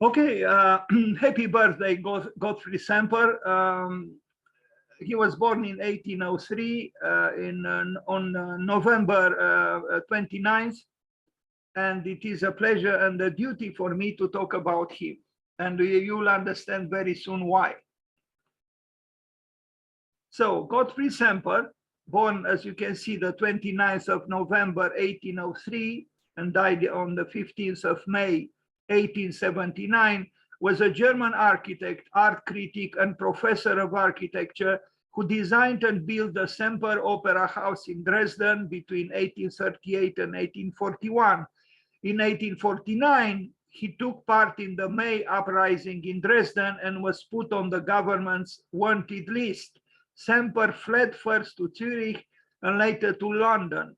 Okay, happy birthday, Gottfried Semper. He was born in 1803 on November 29th, and it is a pleasure and a duty for me to talk about him. And you'll understand very soon why. So, Gottfried Semper, born, as you can see, the 29th of November 1803 and died on the 15th of May 1879, was a German architect, art critic, and professor of architecture who designed and built the Semper Opera House in Dresden between 1838 and 1841. In 1849, he took part in the May uprising in Dresden and was put on the government's wanted list. Semper fled first to Zurich and later to London.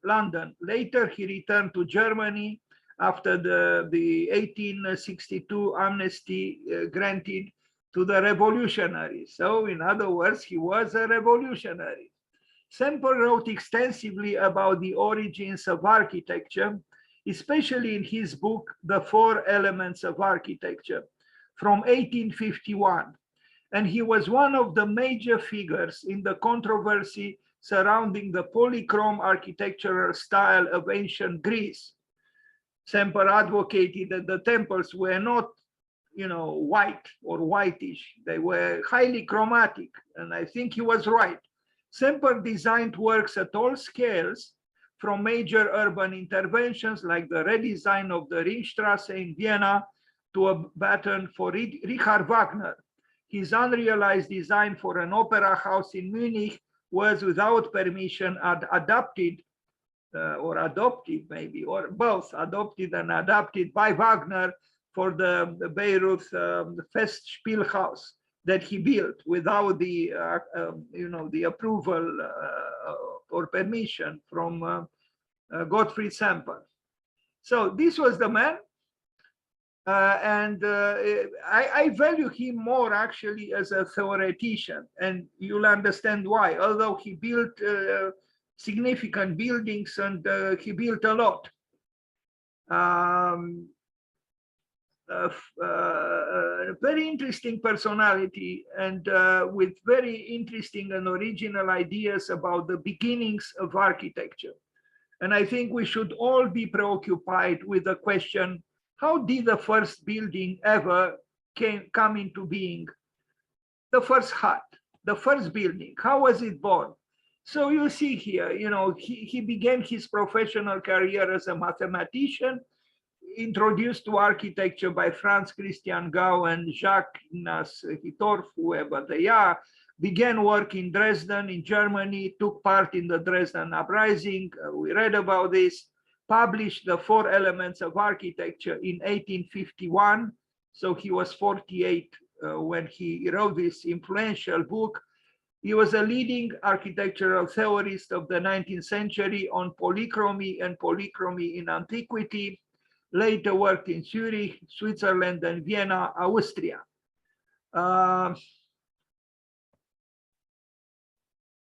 Later, he returned to Germany after the 1862 amnesty granted to the revolutionaries. So, in other words, he was a revolutionary. Semper wrote extensively about the origins of architecture, especially in his book, The Four Elements of Architecture, from 1851. And he was one of the major figures in the controversy surrounding the polychrome architectural style of ancient Greece. Semper advocated that the temples were not, white or whitish. They were highly chromatic, and I think he was right. Semper designed works at all scales, from major urban interventions like the redesign of the Ringstrasse in Vienna to a pattern for Richard Wagner. His unrealized design for an opera house in Munich was, without permission, adopted maybe, or both adopted and adapted by Wagner for the Bayreuth Festspielhaus that he built without the the approval or permission from Gottfried Semper. So this was the man, and I value him more actually as a theoretician, and you'll understand why. Although he built significant buildings and he built a lot. A very interesting personality, and with very interesting and original ideas about the beginnings of architecture. And I think we should all be preoccupied with the question, how did the first building ever come into being? The first hut, the first building, how was it born? So you see here, he began his professional career as a mathematician, introduced to architecture by Franz Christian Gau and Jacques Ignace Hittorf, whoever they are, began work in Dresden, in Germany, took part in the Dresden uprising. We read about this, published The Four Elements of Architecture in 1851. So he was 48 when he wrote this influential book. He was a leading architectural theorist of the 19th century on polychromy and polychromy in antiquity. Later worked in Zurich, Switzerland, and Vienna, Austria.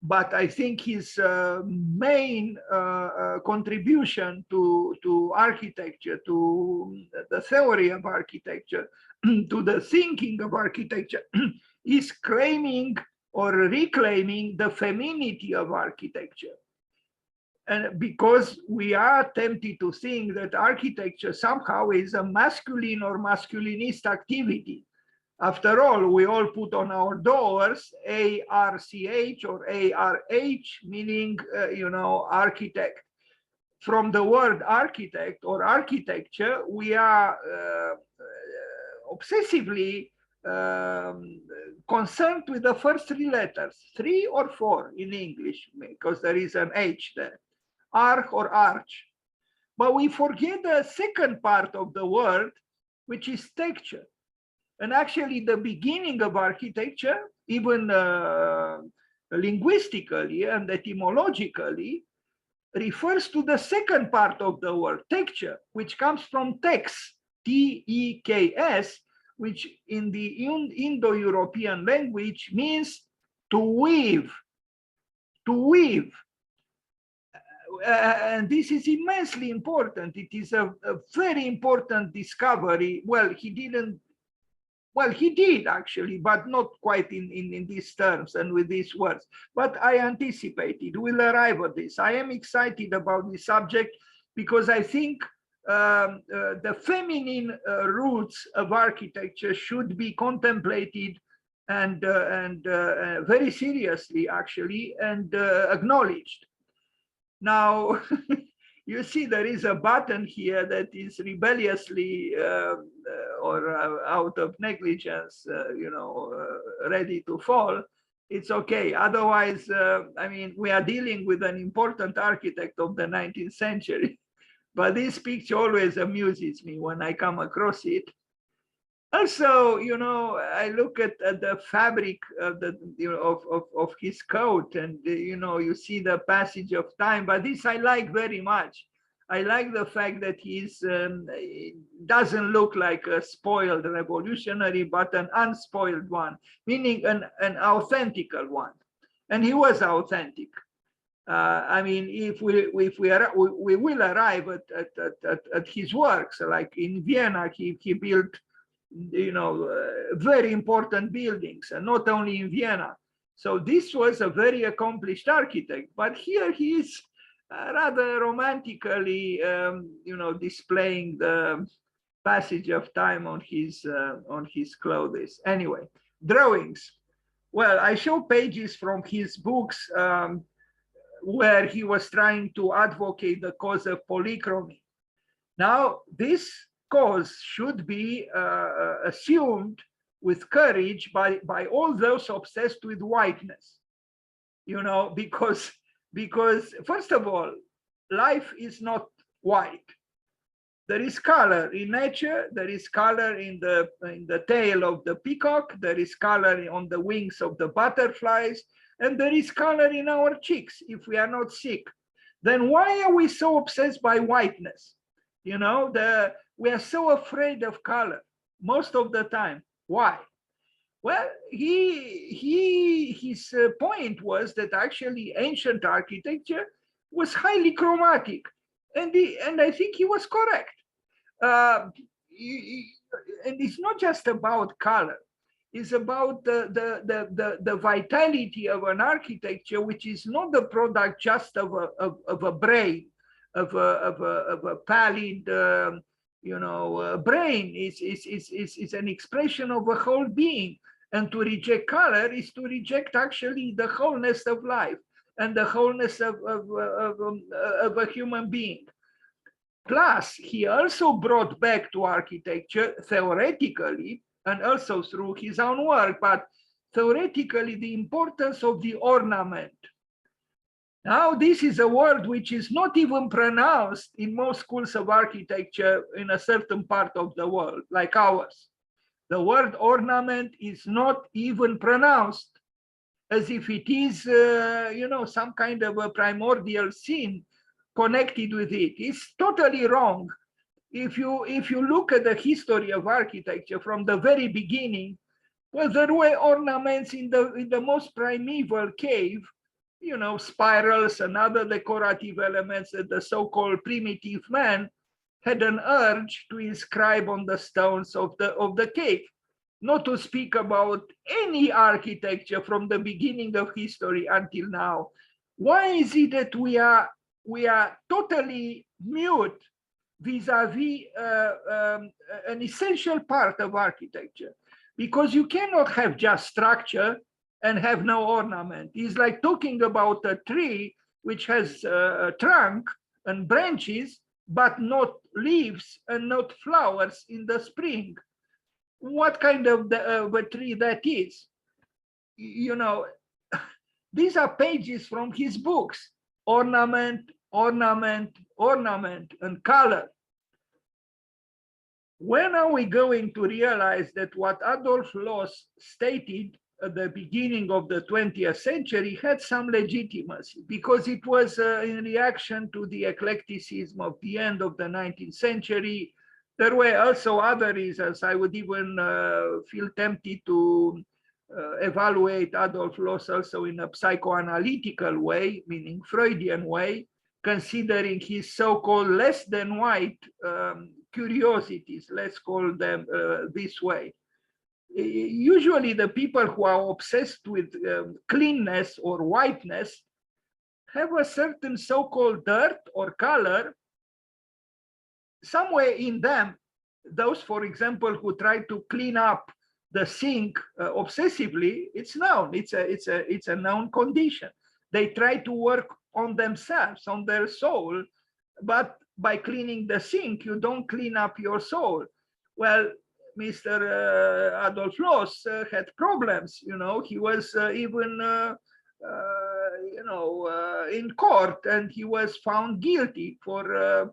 But I think his main contribution to architecture, to the theory of architecture, to the thinking of architecture, is claiming or reclaiming the femininity of architecture. And because we are tempted to think that architecture somehow is a masculine or masculinist activity. After all, we all put on our doors ARCH or ARH, meaning, architect. From the word architect or architecture, we are obsessively concerned with the first three letters, 3 or 4 in English, because there is an H there, arch or arch. But we forget the second part of the word, which is texture. And actually the beginning of architecture, even linguistically and etymologically, refers to the second part of the word, texture, which comes from tex, T-E-K-S, which in the Indo-European language means to weave, to weave. And this is immensely important. It is a very important discovery. Well, he didn't well, he did actually, but not quite in these terms and with these words. But I anticipated, we'll arrive at this. I am excited about this subject because I think the feminine roots of architecture should be contemplated and very seriously, actually, and acknowledged. Now, you see there is a button here that is rebelliously or out of negligence, ready to fall. It's okay. Otherwise, I mean, we are dealing with an important architect of the 19th century. But this picture always amuses me when I come across it. Also, I look at the fabric of of his coat, and you see the passage of time. But this I like very much. I like the fact that he doesn't look like a spoiled revolutionary, but an unspoiled one, meaning an authentic one, and he was authentic. I mean, if we will arrive at his works, like in Vienna, he built very important buildings, and not only in Vienna. So this was a very accomplished architect, but here he is rather romantically, displaying the passage of time on his clothes. Anyway, drawings. Well, I show pages from his books where he was trying to advocate the cause of polychromy. Now, this cause should be assumed with courage by all those obsessed with whiteness, because first of all, life is not white. There is color in nature. There is color in the tail of the peacock. There is color on the wings of the butterflies, and there is color in our cheeks if we are not sick. Then why are we so obsessed by whiteness? We are so afraid of color most of the time. Why? Well, his point was that actually ancient architecture was highly chromatic, and I think he was correct. And it's not just about color; it's about the vitality of an architecture, which is not the product just of a brain, of a pallid. Brain is an expression of a whole being, and to reject color is to reject actually the wholeness of life and the wholeness of a human being. Plus, he also brought back to architecture theoretically and also through his own work, but theoretically the importance of the ornament. Now, this is a word which is not even pronounced in most schools of architecture in a certain part of the world, like ours. The word ornament is not even pronounced, as if it is, some kind of a primordial sin connected with it. It's totally wrong. If you look at the history of architecture from the very beginning, well, there were ornaments in the most primeval cave. Spirals and other decorative elements that the so-called primitive man had an urge to inscribe on the stones of the cave. Not to speak about any architecture from the beginning of history until now. Why is it that we are totally mute vis-a-vis an essential part of architecture? Because you cannot have just structure and have no ornament. It's like talking about a tree which has a trunk and branches, but not leaves and not flowers in the spring. What kind of a tree that is? These are pages from his books. Ornament, ornament, ornament, and color. When are we going to realize that what Adolf Loos stated at the beginning of the 20th century had some legitimacy, because it was in reaction to the eclecticism of the end of the 19th century. There were also other reasons. I would even feel tempted to evaluate Adolf Loos also in a psychoanalytical way, meaning Freudian way, considering his so-called less than white curiosities, let's call them this way. Usually the people who are obsessed with cleanness or whiteness have a certain so-called dirt or color somewhere in them. Those, for example, who try to clean up the sink obsessively, it's known. It's a known condition. They try to work on themselves, on their soul, but by cleaning the sink, you don't clean up your soul. Well, Mr. Adolf Loos had problems. You know, he was even in court, and he was found guilty for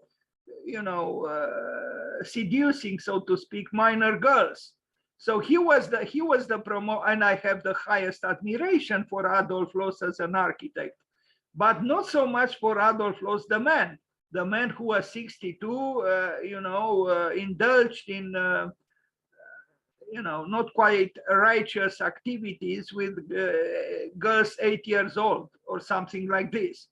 seducing, so to speak, minor girls. So he was the promoter, and I have the highest admiration for Adolf Loos as an architect, but not so much for Adolf Loos, the man who was 62, indulged in not quite righteous activities with girls 8 years old or something like this.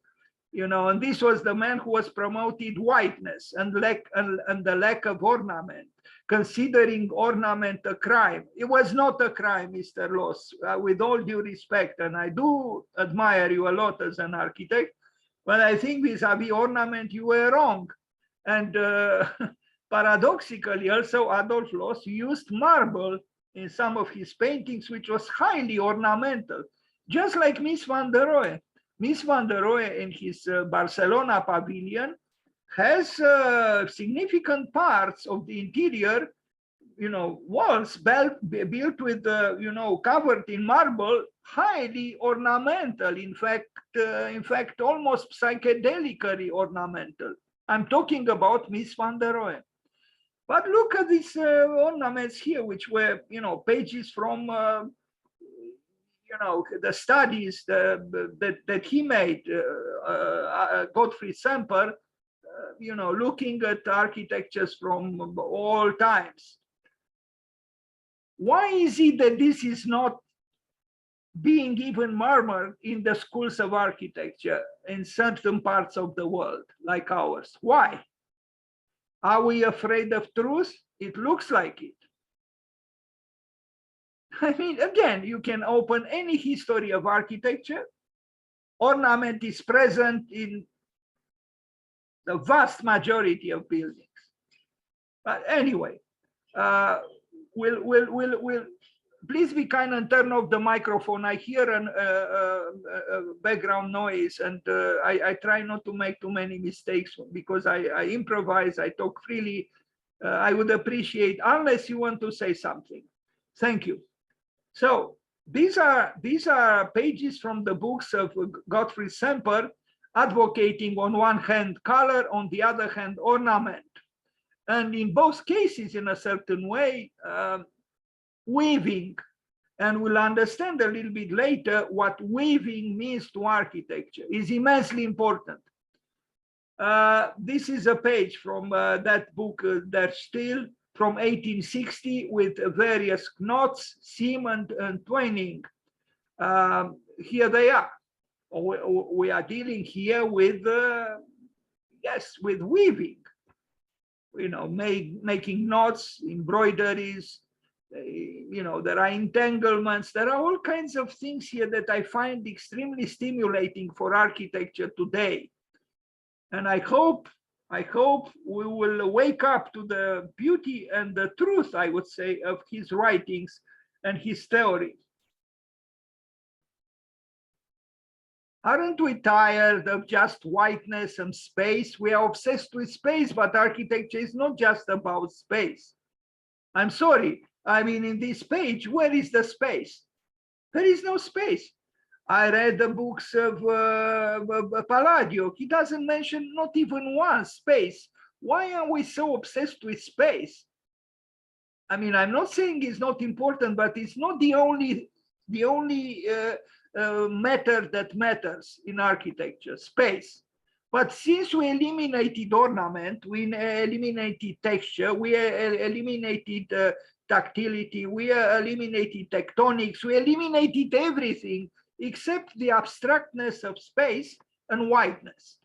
And this was the man who was promoted whiteness and the lack of ornament, considering ornament a crime. It was not a crime, Mr. Loos, with all due respect, and I do admire you a lot as an architect, but I think vis-a-vis ornament, you were wrong. And paradoxically, also Adolf Loos used marble in some of his paintings, which was highly ornamental, just like Miss van der Rohe. Miss van der Rohe in his Barcelona pavilion has significant parts of the interior, walls built with, covered in marble, highly ornamental. In fact, almost psychedelically ornamental. I'm talking about Miss van der Rohe. But look at these ornaments here, which were, pages from the studies that he made, Gottfried Semper, looking at architectures from all times. Why is it that this is not being even murmured in the schools of architecture in certain parts of the world, like ours? Why? Are we afraid of truth? It looks like it. I mean, again, you can open any history of architecture. Ornament is present in the vast majority of buildings. But anyway, we'll please be kind and turn off the microphone. I hear a background noise, and I try not to make too many mistakes because I improvise, I talk freely. I would appreciate, unless you want to say something. Thank you. So these are pages from the books of Gottfried Semper, advocating on one hand color, on the other hand ornament, and in both cases, in a certain way, weaving. And we'll understand a little bit later what weaving means to architecture. Is immensely important. This is a page from that book, Der Stil, from 1860, with various knots, seam and twining. Here they are. We are dealing here with, with weaving, making knots, embroideries, there are entanglements, there are all kinds of things here that I find extremely stimulating for architecture today. And I hope we will wake up to the beauty and the truth, I would say, of his writings and his theories. Aren't we tired of just whiteness and space? We are obsessed with space, but architecture is not just about space. I'm sorry. I mean, in this page, where is the space? There is no space. I read the books of Palladio. He doesn't mention not even one space. Why are we so obsessed with space? I mean, I'm not saying it's not important, but it's not the only matter that matters in architecture, space. But since we eliminated ornament, we eliminated texture, we eliminated tactility, we eliminated tectonics, we eliminated everything except the abstractness of space and whiteness.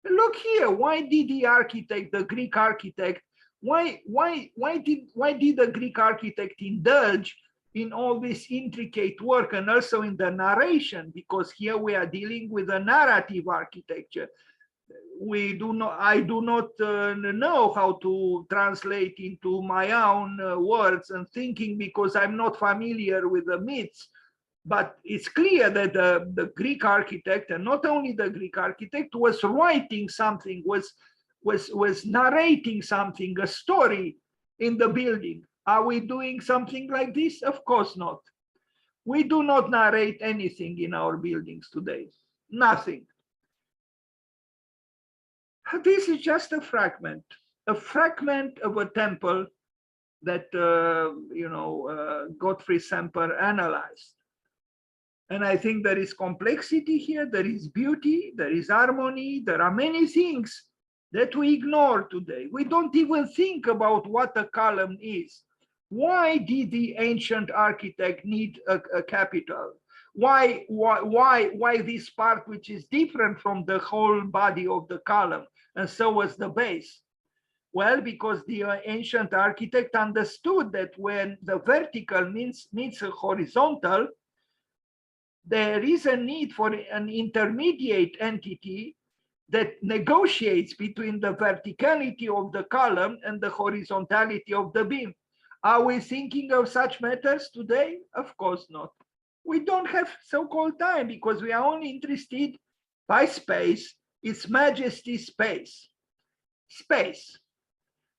Look here, why did the architect, the Greek architect, why did the Greek architect indulge in all this intricate work, and also in the narration, because here we are dealing with a narrative architecture. I do not know how to translate into my own words and thinking, because I'm not familiar with the myths. But it's clear that the Greek architect, and not only the Greek architect, was writing something, was narrating something, a story in the building. Are we doing something like this? Of course not. We do not narrate anything in our buildings today. Nothing. This is just a fragment of a temple that Gottfried Semper analyzed. And I think there is complexity here, there is beauty, there is harmony, there are many things that we ignore today. We don't even think about what a column is. Why did the ancient architect need a capital? Why this part which is different from the whole body of the column, and so was the base? Well, because the ancient architect understood that when the vertical meets a horizontal, there is a need for an intermediate entity that negotiates between the verticality of the column and the horizontality of the beam. Are we thinking of such matters today? Of course not. We don't have so-called time, because we are only interested by space, its majesty, space. Space.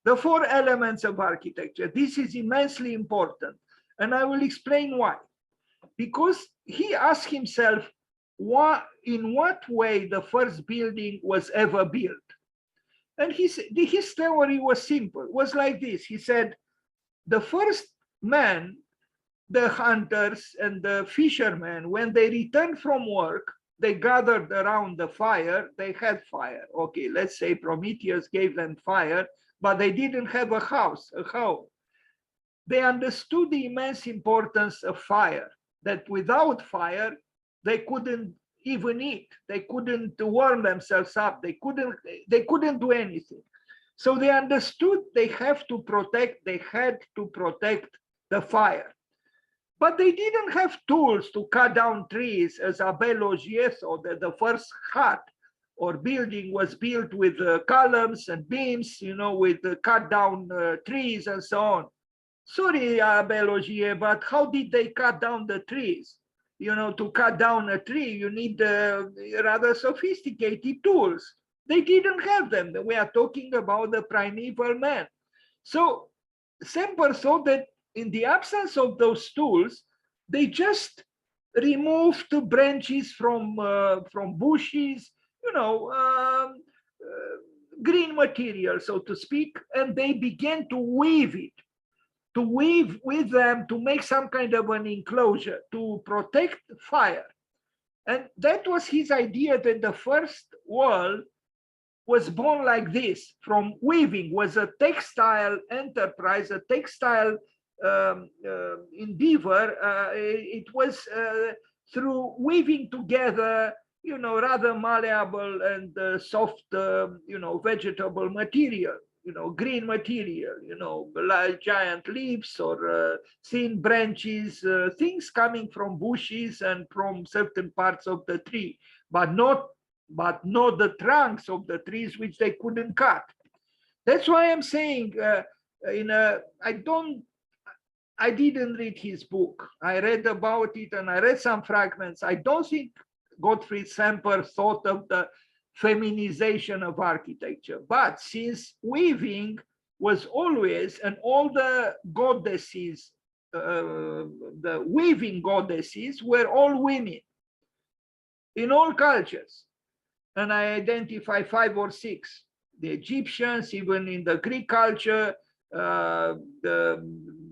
The four elements of architecture. This is immensely important, and I will explain why. Because he asked himself, in what way the first building was ever built? And his theory was simple, was like this. He said, the first men, the hunters and the fishermen, when they returned from work, they gathered around the fire, they had fire. Okay, let's say Prometheus gave them fire, but they didn't have a house, a home. They understood the immense importance of fire, that without fire, they couldn't even eat. They couldn't warm themselves up. They couldn't do anything. So they understood they had to protect the fire. But they didn't have tools to cut down trees, as Abel Ogier thought that the first hut or building was built with columns and beams, with cut down trees and so on. Sorry, Abel Ogier, but how did they cut down the trees? To cut down a tree, you need rather sophisticated tools. They didn't have them. We are talking about the primeval man. So Semper thought that in the absence of those tools, they just removed branches from bushes, green material, so to speak, and they began to weave it, to weave with them, to make some kind of an enclosure to protect fire. And that was his idea, that the first world was born like this, from weaving, was a textile enterprise, a textile endeavor. It was through weaving together, rather malleable and soft, vegetable material, green material, like giant leaves or thin branches, things coming from bushes and from certain parts of the tree, but not the trunks of the trees which they couldn't cut. That's why I'm saying, I didn't read his book. I read about it and I read some fragments. I don't think Gottfried Semper thought of the feminization of architecture. But since weaving was always, and all the goddesses, the weaving goddesses were all women in all cultures. And I identify 5 or 6. The Egyptians, even in the Greek culture, the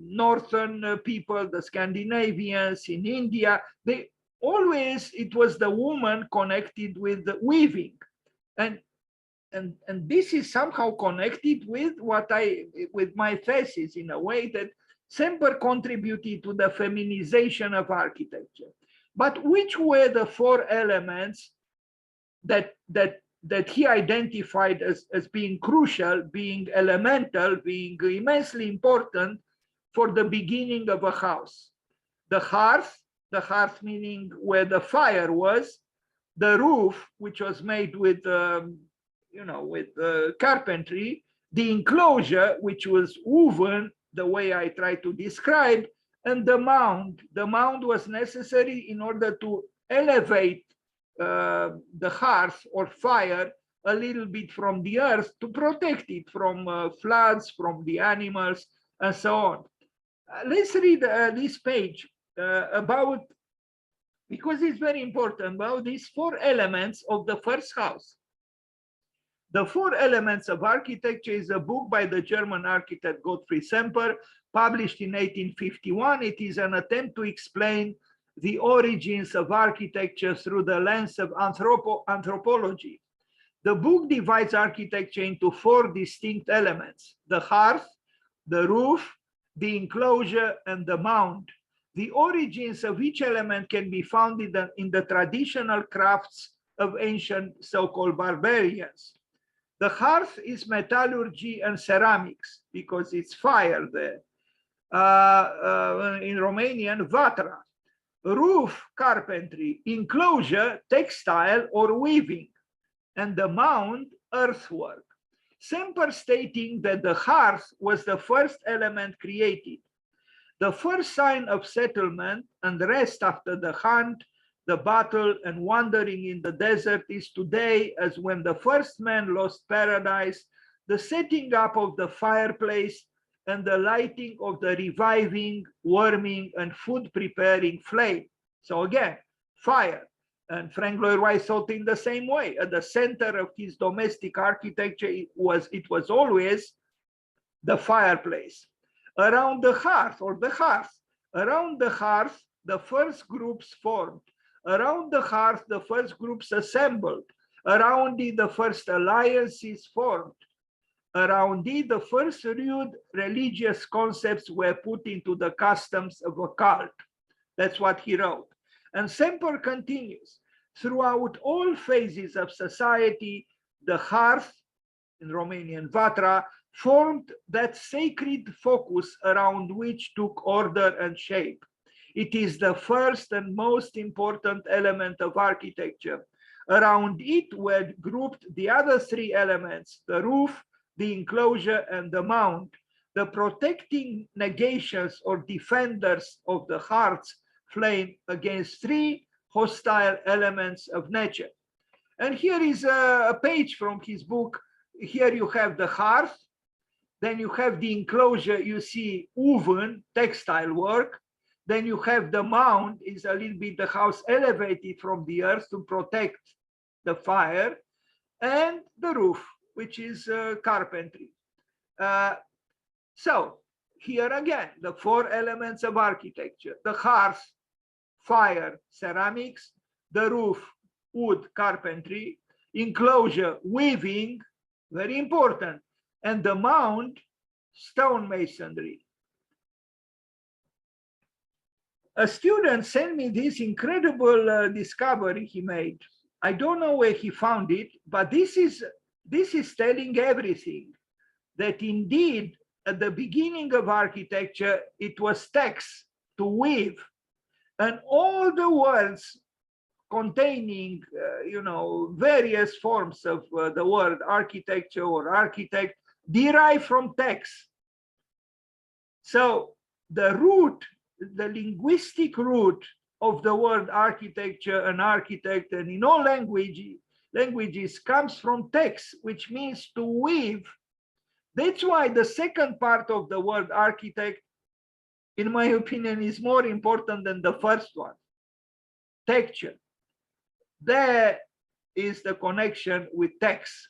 northern people, the Scandinavians, in India, they always, it was the woman connected with the weaving. And this is somehow connected with with my thesis, in a way that Semper contributed to the feminization of architecture. But which were the 4 elements that he identified as being crucial, being elemental, being immensely important for the beginning of a house? the hearth meaning where the fire was, the roof, which was made with, with carpentry, the enclosure, which was woven the way I tried to describe, and the mound. The mound was necessary in order to elevate the hearth or fire a little bit from the earth to protect it from floods, from the animals, and so on. Let's read this page about, because it's very important, about these 4 elements of the first house. The 4 Elements of Architecture is a book by the German architect Gottfried Semper, published in 1851. It is an attempt to explain the origins of architecture through the lens of anthropology. The book divides architecture into 4 distinct elements: the hearth, the roof, the enclosure, and the mound. The origins of each element can be found in the traditional crafts of ancient so-called barbarians. The hearth is metallurgy and ceramics, because it's fire there. In Romanian, vatra. Roof, carpentry. Enclosure, textile or weaving. And the mound, earthwork. Semper stating that the hearth was the first element created. The first sign of settlement and rest after the hunt, the battle, and wandering in the desert is today, as when the first man lost paradise, the setting up of the fireplace and the lighting of the reviving, warming, and food preparing flame. So again, fire. And Frank Lloyd Wright thought in the same way. At the center of his domestic architecture, it was always the fireplace. Around the hearth, around the hearth, the first groups formed. Around the hearth, the first groups assembled. Around it, the first alliances formed. Around it, the first rude religious concepts were put into the customs of a cult. That's what he wrote. And Semper continues, throughout all phases of society, the hearth, in Romanian vatra, formed that sacred focus around which took order and shape. It is the first and most important element of architecture. Around it were grouped the other 3 elements: the roof, the enclosure, and the mound, the protecting negations or defenders of the hearth's flame against 3 hostile elements of nature. And here is a page from his book. Here you have the hearth, then you have the enclosure, you see woven textile work, then you have the mound, is a little bit the house elevated from the earth to protect the fire, and the roof, which is carpentry. So here again, the 4 elements of architecture: the hearth, fire, ceramics; the roof, wood, carpentry; enclosure, weaving, very important; and the mound, stone masonry. A student sent me this incredible discovery he made. I don't know where he found it, but this is telling everything. That indeed, at the beginning of architecture, it was text to weave, and all the words containing, various forms of the word architecture or architect derive from text. So the root, the linguistic root of the word architecture and architect, and in all languages comes from text, which means to weave. That's why the second part of the word architect, in my opinion, is more important than the first one, texture. There is the connection with text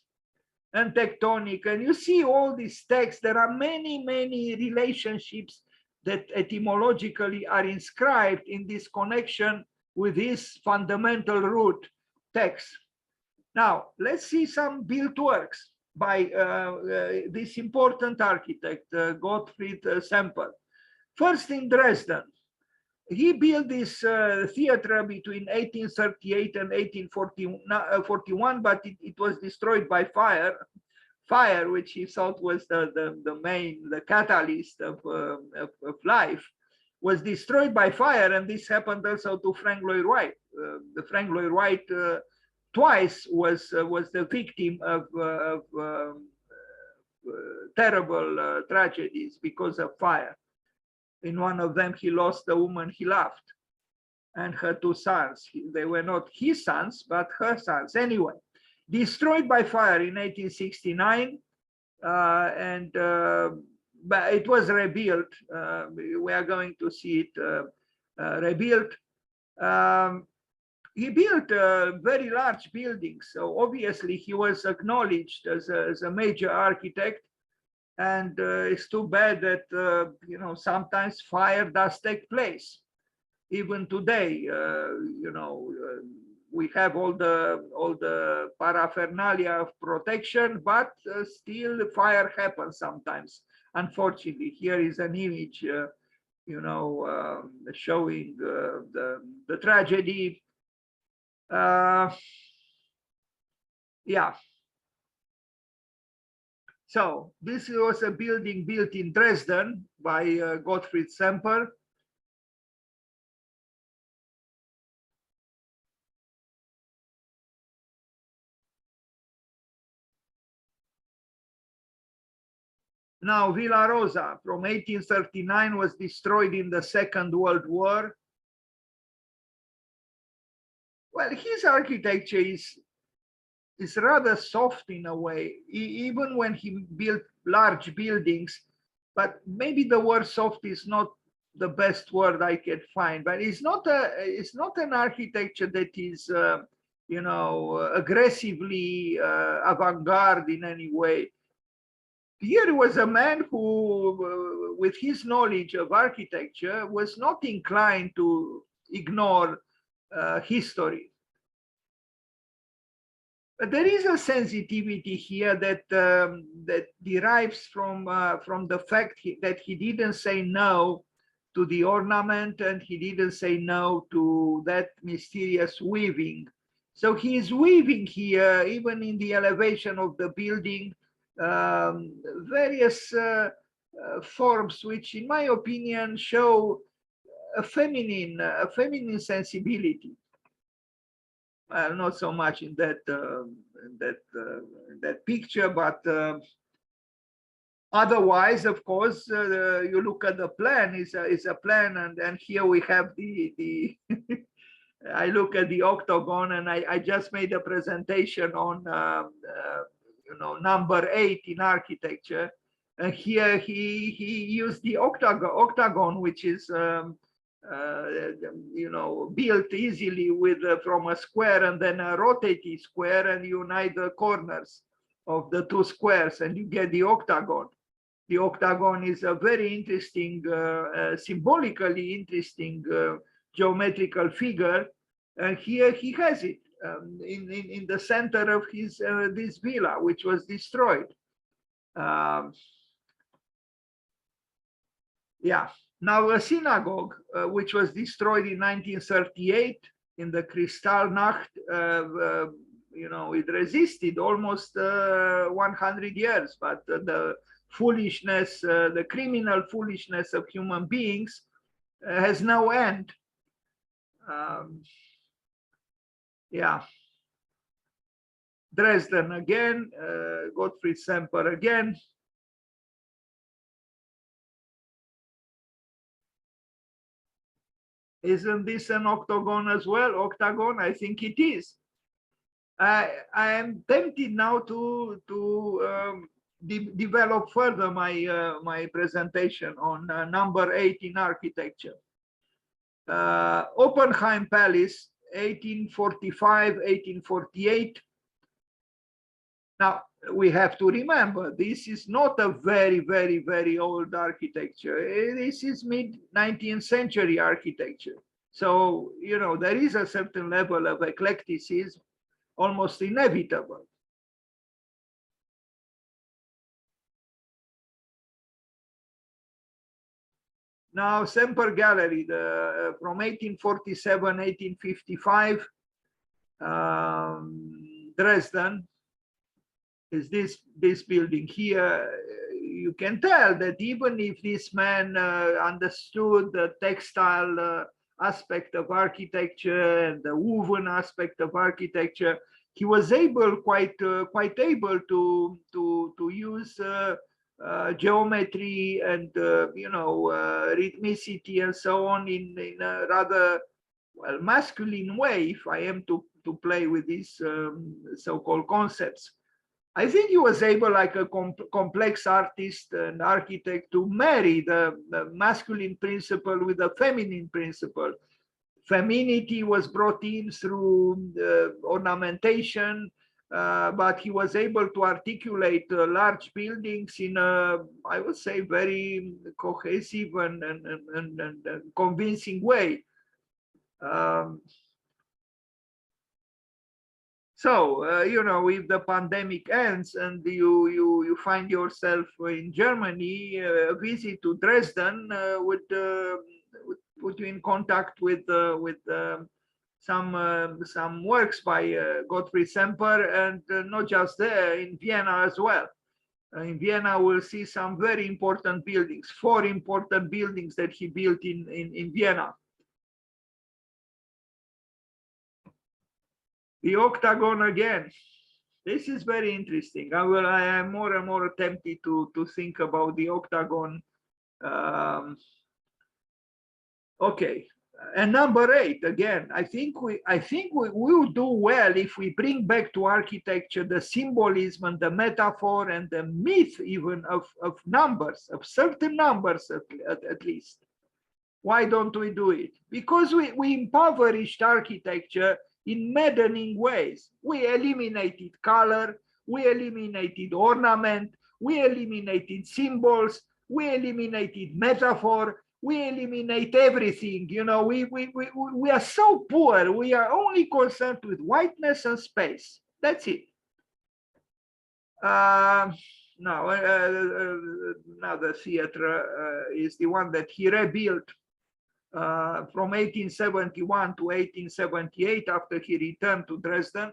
and tectonic. And you see all these texts, there are many, many relationships that etymologically are inscribed in this connection with this fundamental root, text. Now, let's see some built works by this important architect, Gottfried Semper. First in Dresden. He built this theater between 1838 and 1841, but it was destroyed by fire, which he thought was the catalyst of life. was destroyed by fire, and this happened also to Frank Lloyd Wright. The Frank Lloyd Wright twice was the victim of terrible tragedies because of fire. In one of them, he lost the woman he loved and her two sons. They were not his sons, but her sons. Anyway, destroyed by fire in 1869, but it was rebuilt. We are going to see it rebuilt. He built very large buildings, so obviously he was acknowledged as a major architect. And it's too bad that you know, sometimes fire does take place. Even today, we have all the paraphernalia of protection, but still fire happens sometimes. Unfortunately, here is an image, showing the tragedy. Yeah. So this was a building built in Dresden by Gottfried Semper. Now, Villa Rosa from 1839 was destroyed in the Second World War. Well, his architecture is rather soft in a way, even when he built large buildings. But maybe the word soft is not the best word I can find. But it's not an architecture that is aggressively avant-garde in any way. Here was a man who, with his knowledge of architecture, was not inclined to ignore history. But there is a sensitivity here that that derives from the fact that he didn't say no to the ornament, and he didn't say no to that mysterious weaving. So he is weaving here, even in the elevation of the building, various forms, which, in my opinion, show a feminine sensibility. Well, not so much in that that picture, but otherwise, of course, you look at the plan. Is a plan, and here we have the I look at the octagon, and I just made a presentation on number 8 in architecture, and here he used the octagon, which is built easily with from a square and then a rotating square, and unite the corners of the two squares, and you get the octagon. The octagon is a very interesting, symbolically interesting geometrical figure, and here he has it in the center of his this villa, which was destroyed. Yeah. Now, a synagogue, which was destroyed in 1938 in the Kristallnacht, it resisted almost 100 years, but the foolishness, the criminal foolishness of human beings has no end. Yeah. Dresden again, Gottfried Semper again. Isn't this an octagon as well? Octagon, I think it is. I am tempted now to develop further my presentation on number 8 in architecture. Oppenheim Palace, 1845, 1848. Now, we have to remember, this is not a very, very, very old architecture. This is mid-19th century architecture. So, there is a certain level of eclecticism, almost inevitable. Now, Semper Gallery, from 1847, 1855, Dresden, is this building here. you can tell that even if this man understood the textile aspect of architecture and the woven aspect of architecture, he was able quite able to use geometry and rhythmicity and so on in a rather masculine way, if I am to play with these so-called concepts. I think he was able, like a complex artist and architect, to marry the masculine principle with the feminine principle. Femininity was brought in through ornamentation, but he was able to articulate large buildings in a, I would say, very cohesive and convincing way. If the pandemic ends and you find yourself in Germany, a visit to Dresden would put you in contact with some works by Gottfried Semper, and not just there, in Vienna as well. In Vienna, we'll see some very important buildings, 4 important buildings that he built in Vienna. The Octagon again. This is very interesting. I am more and more tempted to think about the Octagon. Okay, and number 8 again. I think we will do well if we bring back to architecture the symbolism and the metaphor and the myth even of numbers, of certain numbers at least. Why don't we do it? Because we impoverished architecture in maddening ways. We eliminated color, we eliminated ornament, we eliminated symbols, we eliminated metaphor, we eliminate everything. We are so poor. We are only concerned with whiteness and space. That's it. Now the theater is the one that he rebuilt from 1871 to 1878 after he returned to Dresden.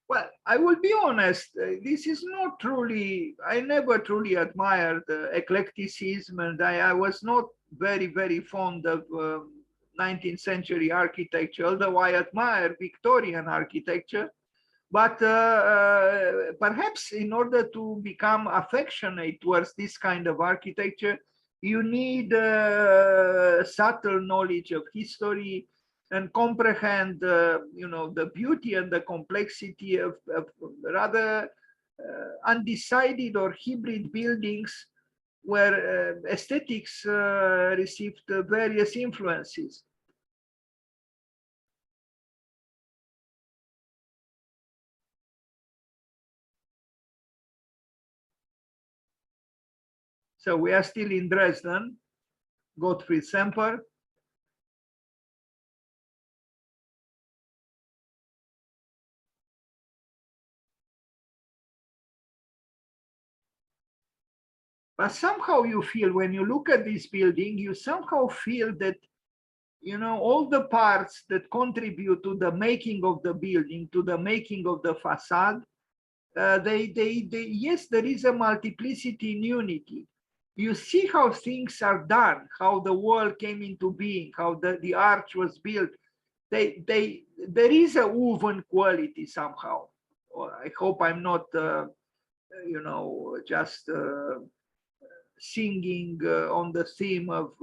Well, I will be honest, this is not truly, I never truly admired eclecticism, and I was not very, very fond of 19th century architecture, although I admire Victorian architecture. But perhaps in order to become affectionate towards this kind of architecture, you need subtle knowledge of history and comprehend, the beauty and the complexity of rather undecided or hybrid buildings where aesthetics received various influences. So we are still in Dresden, Gottfried Semper. But somehow you feel, when you look at this building, you somehow feel that, all the parts that contribute to the making of the building, to the making of the facade, yes, there is a multiplicity in unity. You see how things are done, how the wall came into being, how the arch was built. There is a woven quality somehow. I hope I'm not, just singing on the theme of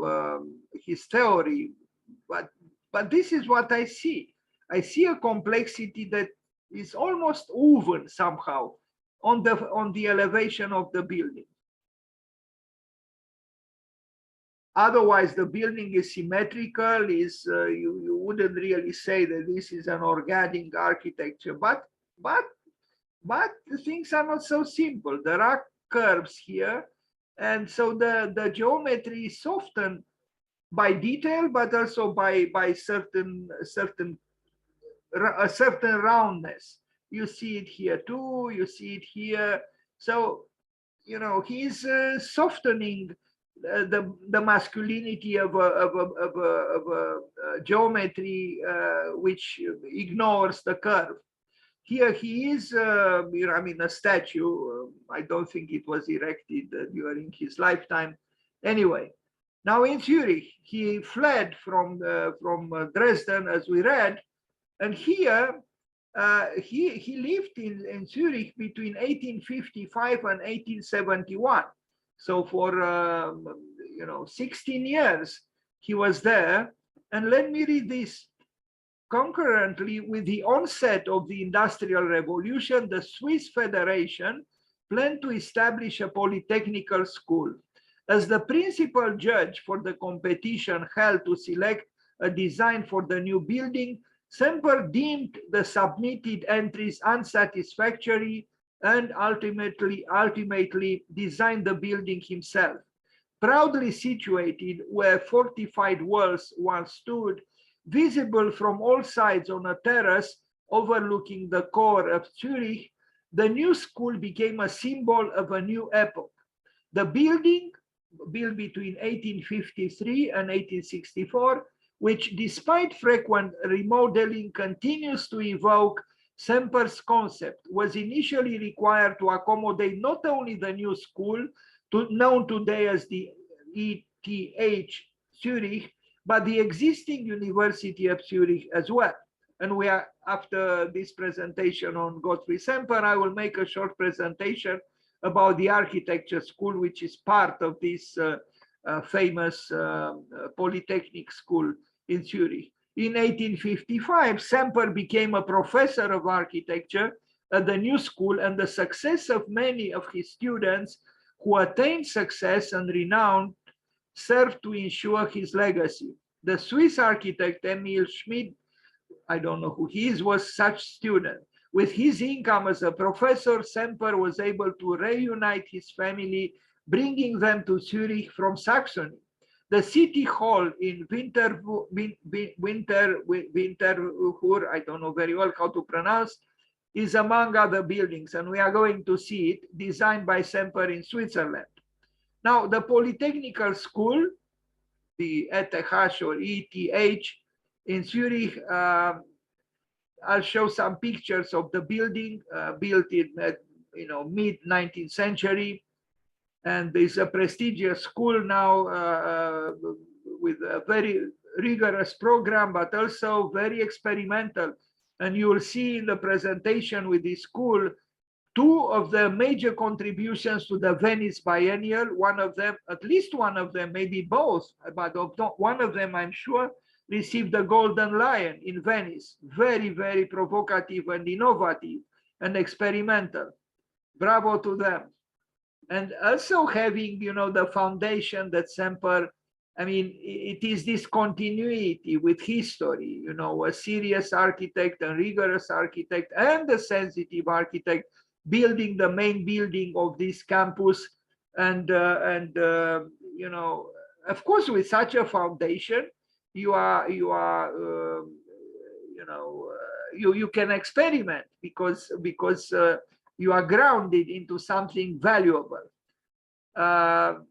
his theory, but this is what I see. I see a complexity that is almost woven somehow on the elevation of the building. Otherwise, the building is symmetrical. You wouldn't really say that this is an organic architecture, but things are not so simple. There are curves here, and so the geometry is softened by detail, but also by a certain roundness. You see it here too. You see it here. So he's softening the masculinity of a geometry which ignores the curve. Here he is, I mean, a statue. I don't think it was erected during his lifetime. Anyway, now in Zurich, he fled from Dresden, as we read, and here he lived in Zurich between 1855 and 1871. So for 16 years he was there. And let me read this. Concurrently with the onset of the Industrial Revolution, the Swiss Federation planned to establish a Polytechnical School. As the principal judge for the competition held to select a design for the new building, Semper deemed the submitted entries unsatisfactory and ultimately designed the building himself. Proudly situated where fortified walls once stood, visible from all sides on a terrace overlooking the core of Zurich, the new school became a symbol of a new epoch. The building, built between 1853 and 1864, which despite frequent remodeling continues to evoke Semper's concept, was initially required to accommodate not only the new school, known today as the ETH Zurich, but the existing University of Zurich as well. And we are, after this presentation on Gottfried Semper, I will make a short presentation about the architecture school, which is part of this famous Polytechnic School in Zurich. In 1855, Semper became a professor of architecture at the new school, and the success of many of his students who attained success and renown served to ensure his legacy. The Swiss architect Emil Schmid, I don't know who he is, was such student. With his income as a professor, Semper was able to reunite his family, bringing them to Zurich from Saxony. The city hall in Winterthur, I don't know very well how to pronounce, is among other buildings, and we are going to see it, designed by Semper in Switzerland. Now, the Polytechnical School, the ETH or ETH in Zurich, I'll show some pictures of the building, built in mid-19th century. And there's a prestigious school now with a very rigorous program, but also very experimental. And you will see in the presentation with this school, two of the major contributions to the Venice Biennial. One of them, at least one of them, maybe both, but one of them, I'm sure, received the Golden Lion in Venice. Very, very provocative and innovative and experimental. Bravo to them. And also having, the foundation that Semper, I mean, it is this continuity with history, a serious architect and rigorous architect and a sensitive architect building the main building of this campus. And of course, with such a foundation, you can experiment because you are grounded into something valuable. Now,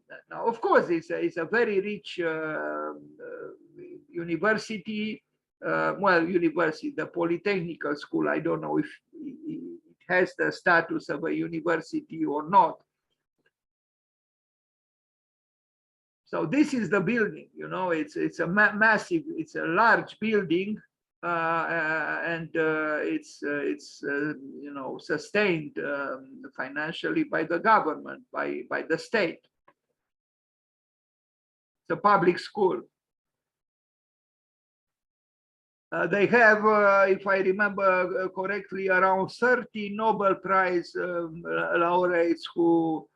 of course, it's a very rich university. University, the Polytechnical School. I don't know if it has the status of a university or not. So this is the building. It's a massive, it's a large building. And it's sustained financially by the government, by the state. It's a public school. They have, if I remember correctly, around 30 Nobel Prize laureates who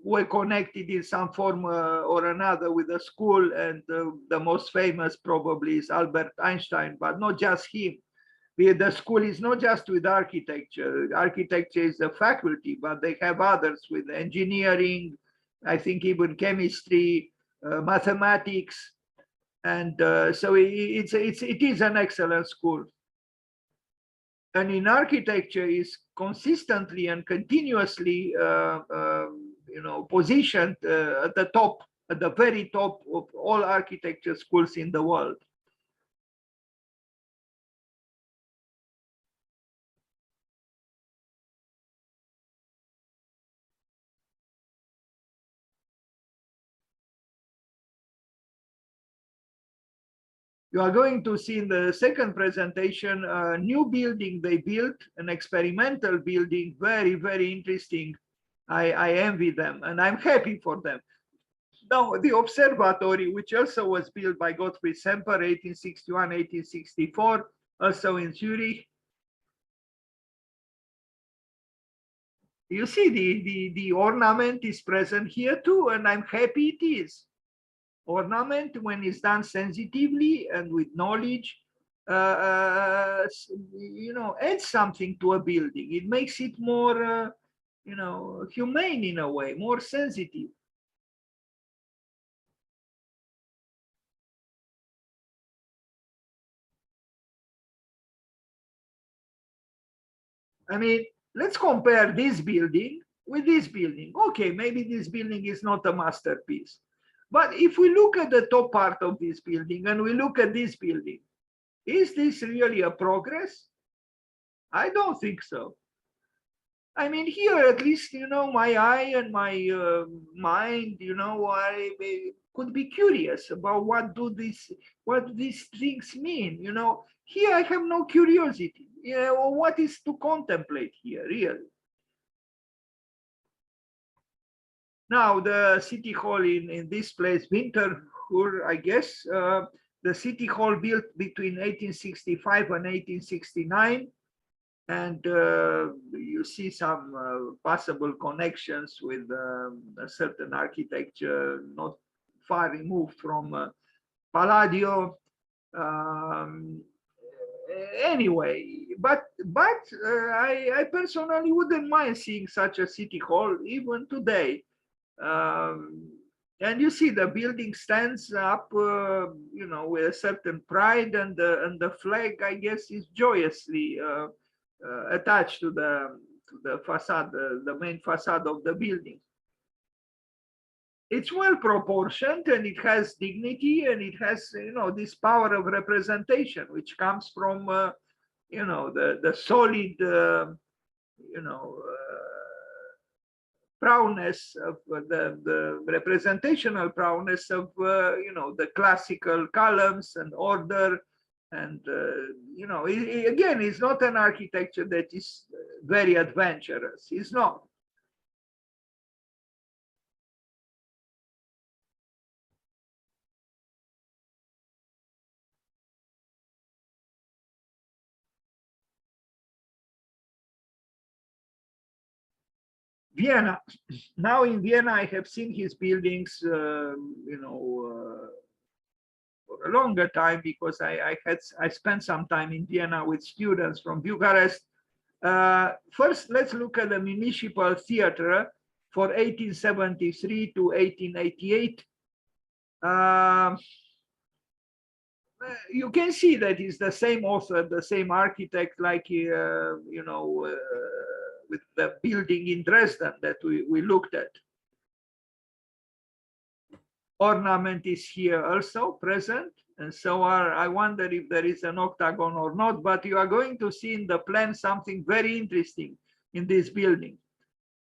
were connected in some form or another with the school, and the most famous probably is Albert Einstein, but not just him. The school is not just with architecture. Architecture is a faculty, but they have others with engineering, I think even chemistry, mathematics, and so it is an excellent school. And in architecture is consistently and continuously positioned at the top at the very top of all architecture schools in the world. You are going to see in the second presentation a new building they built, an experimental building, very, very interesting. I envy them and I'm happy for them. Now, the observatory, which also was built by Gottfried Semper, 1861, 1864, also in Zurich. You see the ornament is present here too, and I'm happy it is. Ornament, when it's done sensitively and with knowledge, you know, adds something to a building. It makes it more, you know, humane in a way, more sensitive. I mean, let's compare this building with this building. Okay, maybe this building is not a masterpiece. But if we look at the top part of this building and we look at this building, is this really a progress? I don't think so. I mean, here at least, you know, my eye and my mind, you know, I could be curious about what these things mean. You know, here I have no curiosity. You know, what is to contemplate here, really? Now, the city hall in this place, Winterthur, I guess, the city hall built between 1865 and 1869. And you see some possible connections with a certain architecture not far removed from Palladio. Anyway, but I personally wouldn't mind seeing such a city hall even today. And you see the building stands up, you know, with a certain pride, and the flag, I guess, is joyously attached to the facade, the main facade of the building. It's well proportioned and it has dignity and it has, you know, this power of representation, which comes from, you know, the solid, you know, prowess of the representational prowess of, you know, the classical columns and order. And, you know, again, it's not an architecture that is very adventurous. It's not. Vienna. Now in Vienna, I have seen his buildings, you know, for a longer time because I spent some time in Vienna with students from Bucharest. First, let's look at the Municipal Theatre for 1873 to 1888. You can see that it's the same author, the same architect, like, you know, with the building in Dresden that we looked at. Ornament is here also present, and so I wonder if there is an octagon or not, but you are going to see in the plan something very interesting in this building.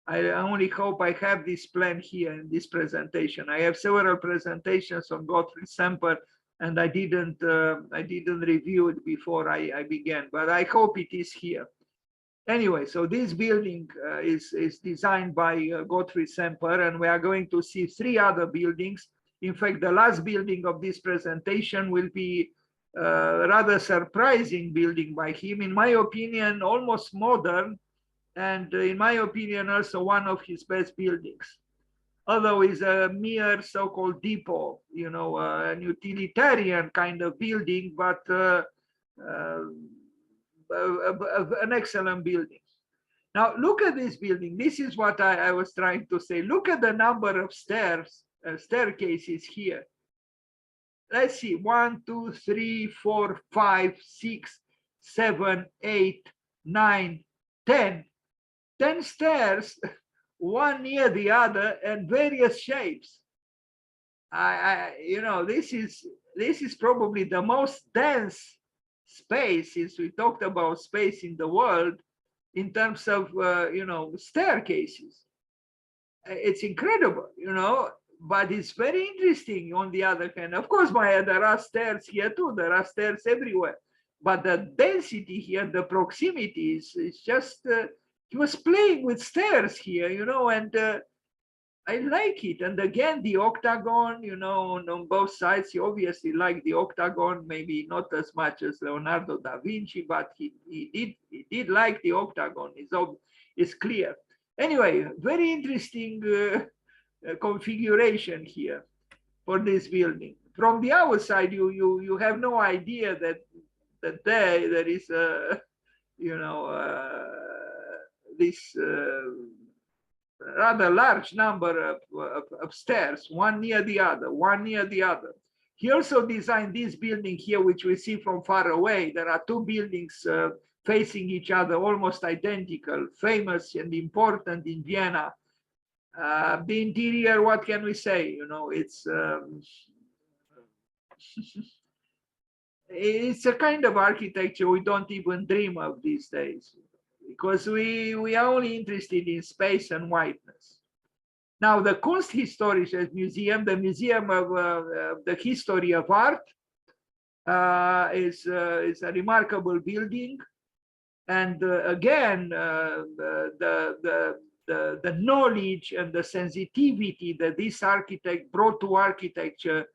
I only hope I have this plan here in this presentation. I have several presentations on Gottfried Semper, and I didn't review it before I began, but I hope it is here. Anyway, so this building is designed by Gottfried Semper, and we are going to see 3 other buildings. In fact, the last building of this presentation will be a rather surprising building by him, in my opinion, almost modern, and in my opinion, also one of his best buildings. Although it's a mere so-called depot, you know, an utilitarian kind of building, but an excellent building. Now, look at this building. This is what I was trying to say. Look at the number of staircases here. Let's see, 1, 2, 3, 4, 5, 6, 7, 8, 9, 10. 10 stairs, one near the other, and various shapes. you know, this is probably the most dense space, since we talked about space in the world, in terms of you know, staircases. It's incredible, you know, but it's very interesting. On the other hand, of course, there are stairs here too. There are stairs everywhere, but the density here, the proximity is just. He was playing with stairs here, you know, and I like it. And again, the octagon, you know, on both sides. He obviously liked the octagon, maybe not as much as Leonardo da Vinci, but he did like the octagon. It's clear. Anyway, very interesting configuration here for this building. From the outside, you have no idea that there is a, you know, this rather large number of stairs, one near the other, one near the other. He also designed this building here, which we see from far away. There are two buildings facing each other, almost identical, famous and important in Vienna. The interior, what can we say? You know, it's it's a kind of architecture we don't even dream of these days, because we are only interested in space and whiteness. Now, the Kunsthistorisches Museum, the Museum of the History of Art, is a remarkable building. And again, the knowledge and the sensitivity that this architect brought to architecture,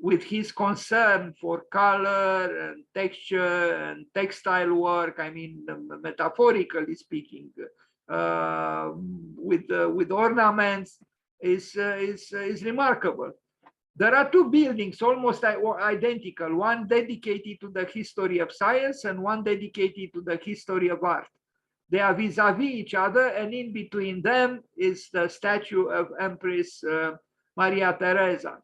with his concern for color and texture and textile work, I mean, metaphorically speaking, with ornaments, is remarkable. There are two buildings almost identical, one dedicated to the history of science and one dedicated to the history of art. They are vis-a-vis each other, and in between them is the statue of Empress Maria Theresa.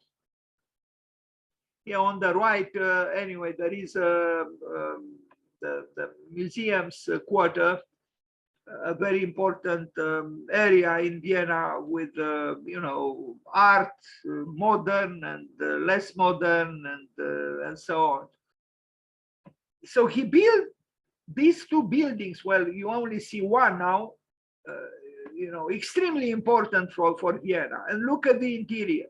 Here on the right, anyway, there is the museum's quarter, a very important area in Vienna with, you know, art, modern and less modern, and so on. So he built these two buildings. Well, you only see one now, you know, extremely important for Vienna. And look at the interior.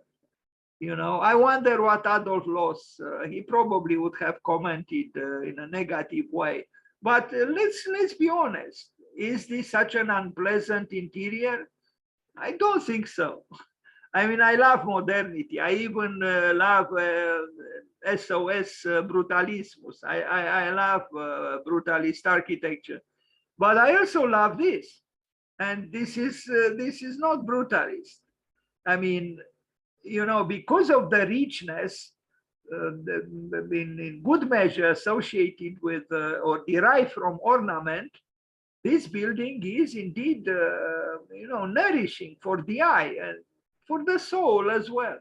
You know, I wonder what Adolf Loos, he probably would have commented in a negative way. But let's be honest. Is this such an unpleasant interior? I don't think so. I mean, I love modernity. I even love SOS brutalismus. I love brutalist architecture. But I also love this. And this is not brutalist. I mean, you know, because of the richness, in good measure associated with or derived from ornament, this building is indeed, you know, nourishing for the eye and for the soul as well.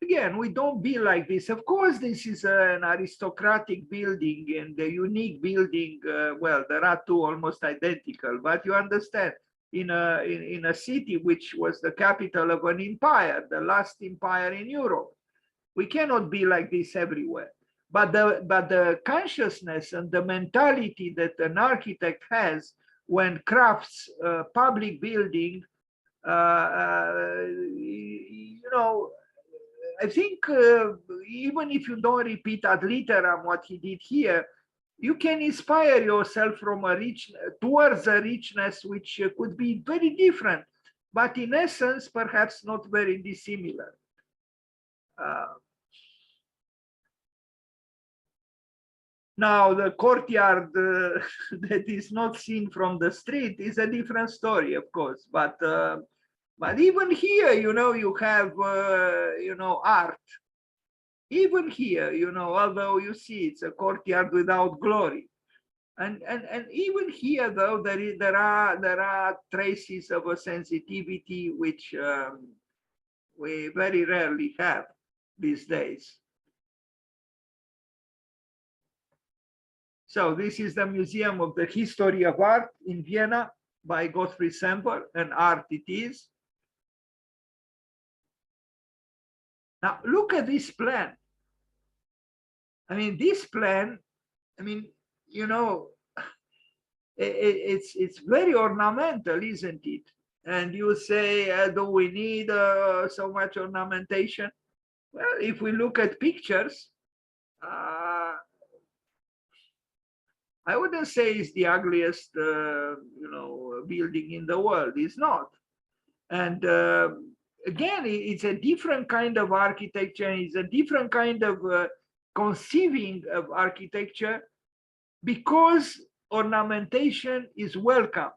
Again, we don't be like this. Of course, this is an aristocratic building and a unique building. Well, there are two almost identical, but you understand, in a city which was the capital of an empire, the last empire in Europe, we cannot be like this everywhere. But the consciousness and the mentality that an architect has when crafts public building, you know, I think even if you don't repeat ad literam what he did here, you can inspire yourself from towards a richness which could be very different, but in essence, perhaps not very dissimilar. Now, the courtyard that is not seen from the street is a different story, of course. But even here, you know, you have, you know, art. Even here, you know, although you see it's a courtyard without glory. And even here, though, there are traces of a sensitivity which we very rarely have these days. So this is the Museum of the History of Art in Vienna by Gottfried Semper, and art it is. Now, look at this plan. I mean, this plan, I mean, you know, it's very ornamental, isn't it? And you say, do we need so much ornamentation? Well, if we look at pictures, I wouldn't say it's the ugliest, building in the world. It's not. And again, it's a different kind of architecture. It's a different kind of conceiving of architecture because ornamentation is welcome.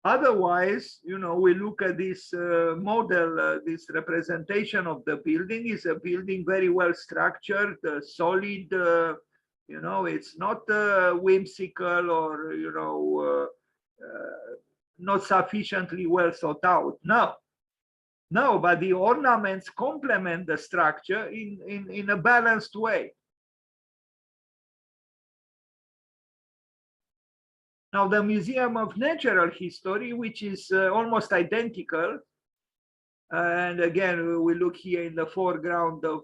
Otherwise, we look at this model, this representation of the building is a building very well structured, solid, it's not whimsical or, not sufficiently well thought out. No, but the ornaments complement the structure in a balanced way. Now, the Museum of Natural History, which is almost identical, and again, we look here in the foreground of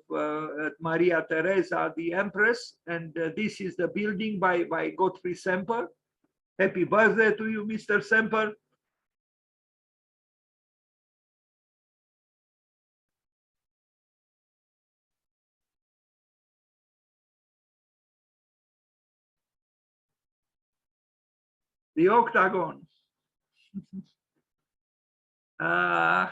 Maria Theresa, the Empress, and this is the building by Gottfried Semper. Happy birthday to you, Mr. Semper. The Octagon. I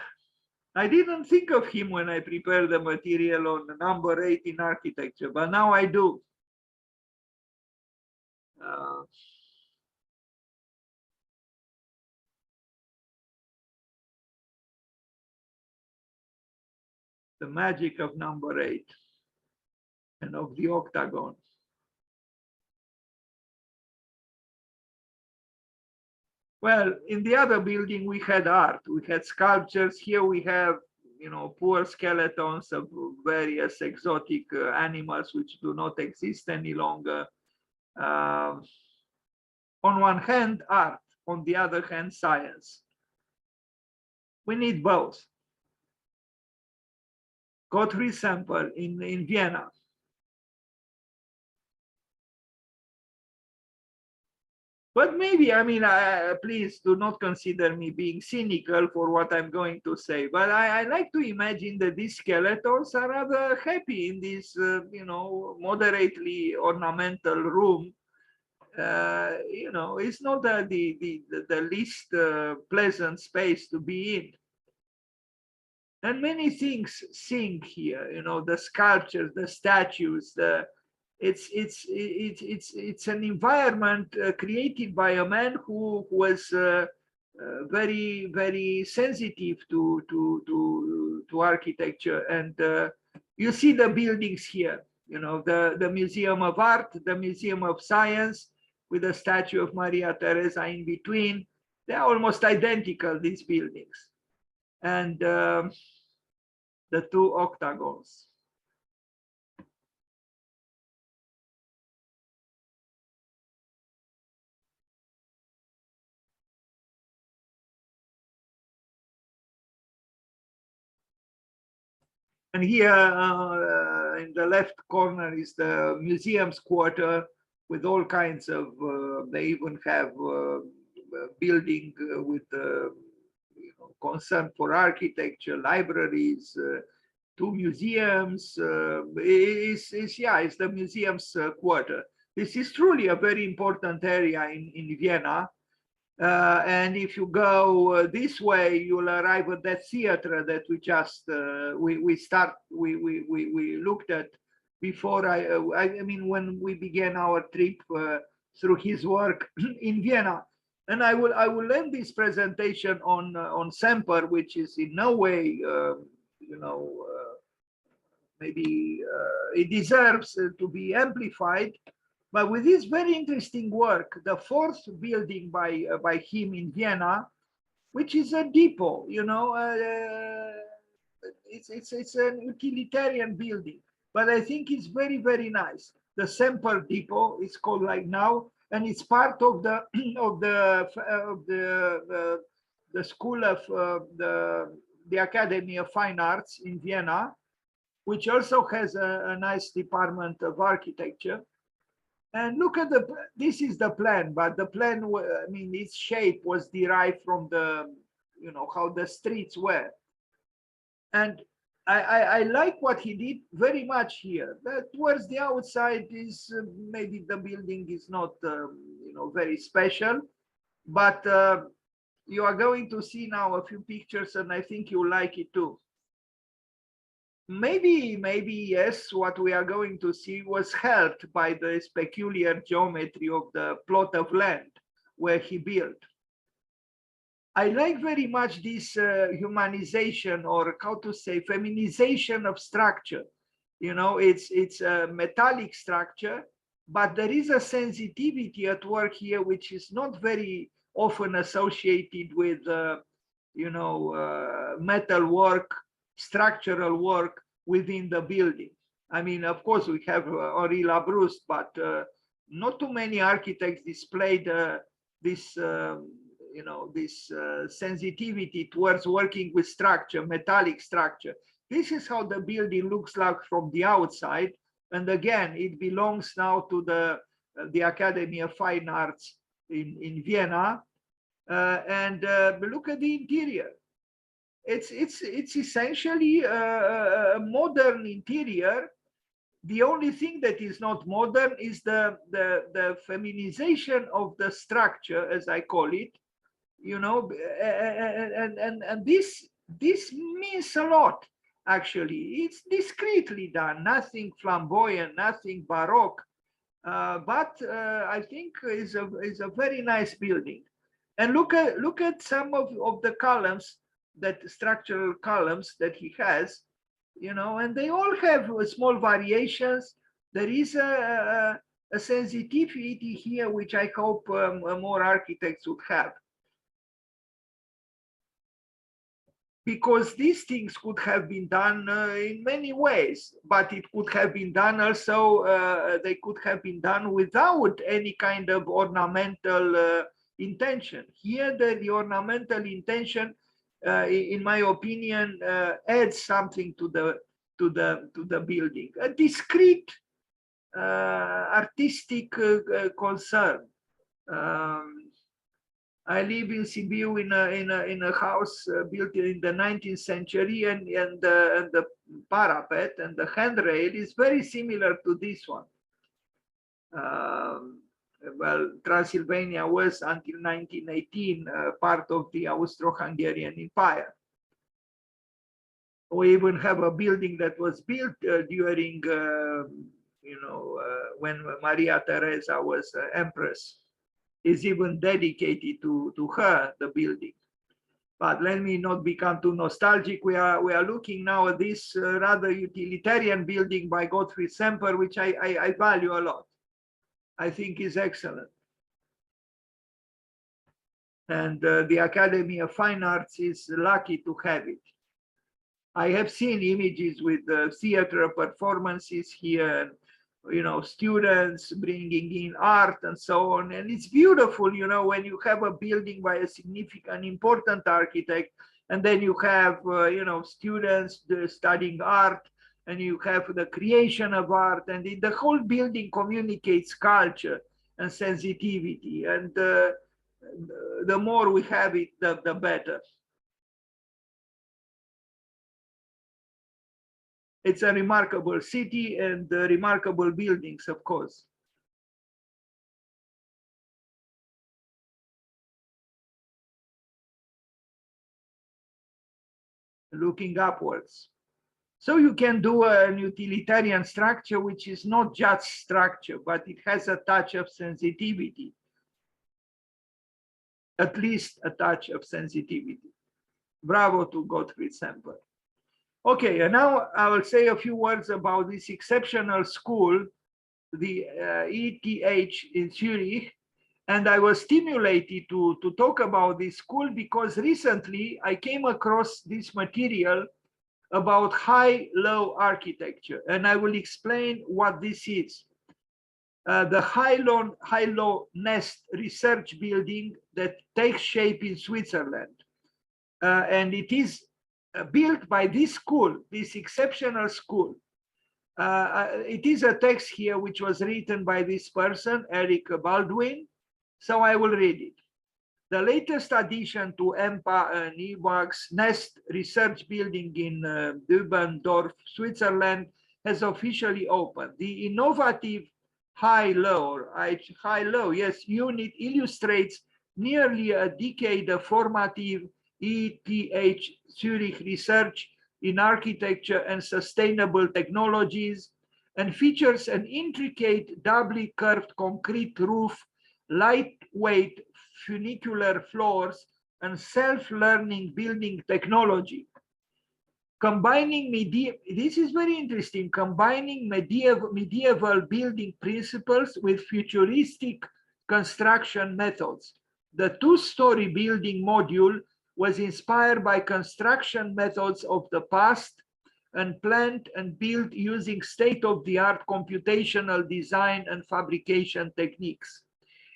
didn't think of him when I prepared the material on number 8 in architecture, but now I do. The magic of number 8 and of the Octagon. Well, in the other building, we had art, we had sculptures. Here we have, poor skeletons of various exotic animals which do not exist any longer. On one hand, art, on the other hand, science. We need both. Gottfried Semper in Vienna. But maybe, please do not consider me being cynical for what I'm going to say, but I like to imagine that these skeletons are rather happy in this, moderately ornamental room. It's not the least pleasant space to be in. And many things sing here, the sculptures, the statues, it's an environment created by a man who was very, very sensitive to architecture. And you see the buildings here, the Museum of Art, the Museum of Science, with the statue of Maria Theresa in between. They're almost identical, these buildings. And the two octagons. And here in the left corner is the museum's quarter with all kinds of, they even have a building with concern for architecture, libraries, two museums. It's the museum's quarter. This is truly a very important area in Vienna. And if you go this way, you'll arrive at that theater that we just we looked at before. I mean, when we began our trip through his work in Vienna. And I will end this presentation on Semper, which is in no way, maybe it deserves to be amplified. But with this very interesting work, the fourth building by him in Vienna, which is a depot, you know, it's an utilitarian building, but I think it's very, very nice. The Semper Depot is called like now, and it's part of the the school of the Academy of Fine Arts in Vienna, which also has a nice department of architecture. And look at this is the plan, but the plan, I mean, its shape was derived from the, you know, how the streets were. And I like what he did very much here. That towards the outside is maybe the building is not, you know, very special, but you are going to see now a few pictures, and I think you'll like it too. Maybe yes, what we are going to see was helped by this peculiar geometry of the plot of land where he built. I like very much this humanization, or how to say, feminization of structure. You know, it's a metallic structure, but there is a sensitivity at work here, which is not very often associated with, you know, metal work, structural work within the building. I mean, of course, we have Henri Labrousse, but not too many architects displayed this, you know, this sensitivity towards working with structure, metallic structure. This is how the building looks like from the outside. And again, it belongs now to the Academy of Fine Arts in Vienna. And look at the interior. It's essentially a modern interior. The only thing that is not modern is the feminization of the structure, as I call it. You know, and this means a lot. Actually, it's discreetly done, nothing flamboyant, nothing baroque, but I think is a very nice building. And look at some of the columns, that structural columns that he has, you know, and they all have small variations. There is a sensitivity here, which I hope more architects would have. Because these things could have been done in many ways, but it could have been done also, they could have been done without any kind of ornamental intention. Here, the ornamental intention, in my opinion, adds something to the building. A discrete artistic concern. I live in Sibiu in a house built in the 19th century, and the parapet and the handrail is very similar to this one. Well, Transylvania was until 1918 part of the Austro-Hungarian Empire. We even have a building that was built during, you know, when Maria Theresa was empress. Is even dedicated to her, the building. But let me not become too nostalgic. We are looking now at this rather utilitarian building by Gottfried Semper, which I value a lot. I think is excellent. And the Academy of Fine Arts is lucky to have it. I have seen images with theater performances here, you know, students bringing in art and so on. And it's beautiful, you know, when you have a building by a significant, important architect, and then you have, you know, students studying art, and you have the creation of art, and the whole building communicates culture and sensitivity. And the more we have it, the better. It's a remarkable city and remarkable buildings, of course. Looking upwards. So you can do an utilitarian structure, which is not just structure, but it has a touch of sensitivity. At least a touch of sensitivity. Bravo to Gottfried Semper. Okay, and now I will say a few words about this exceptional school the ETH in Zurich, and I was stimulated to talk about this school because recently I came across this material about high-low architecture, and I will explain what this is. The high-low nest research building that takes shape in Switzerland. And it is built by this school, this exceptional school. It is a text here which was written by this person, Eric Baldwin, so I will read it. The latest addition to EMPA and EWAG's Nest research building in Dübendorf, Switzerland, has officially opened. The innovative high-low, yes, unit illustrates nearly a decade of formative ETH Zurich research in architecture and sustainable technologies, and features an intricate doubly curved concrete roof, lightweight funicular floors, and self-learning building technology. Combining this is very interesting, combining medieval building principles with futuristic construction methods. The two-story building module was inspired by construction methods of the past and planned and built using state-of-the-art computational design and fabrication techniques.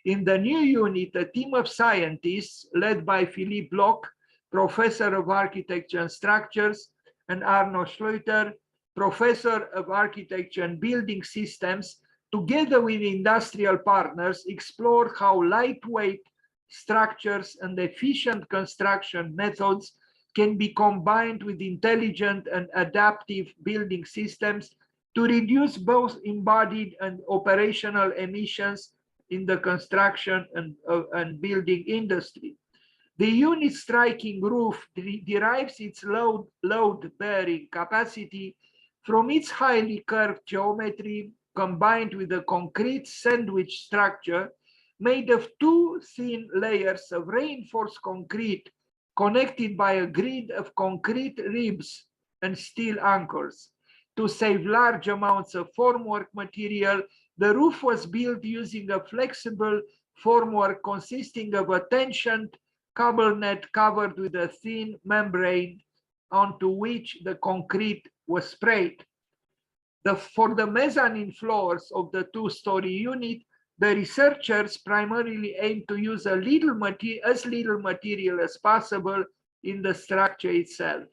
In the new unit, a team of scientists led by Philippe Bloch, professor of architecture and structures, and Arno Schleuter, professor of architecture and building systems, together with industrial partners, explored how lightweight structures and efficient construction methods can be combined with intelligent and adaptive building systems to reduce both embodied and operational emissions in the construction and building industry. The unit striking roof derives its load-bearing capacity from its highly curved geometry, combined with a concrete sandwich structure made of two thin layers of reinforced concrete connected by a grid of concrete ribs and steel anchors. To save large amounts of formwork material, the roof was built using a flexible formwork consisting of a tensioned cable net covered with a thin membrane onto which the concrete was sprayed. For the mezzanine floors of the two-story unit, the researchers primarily aim to use as little material as possible in the structure itself.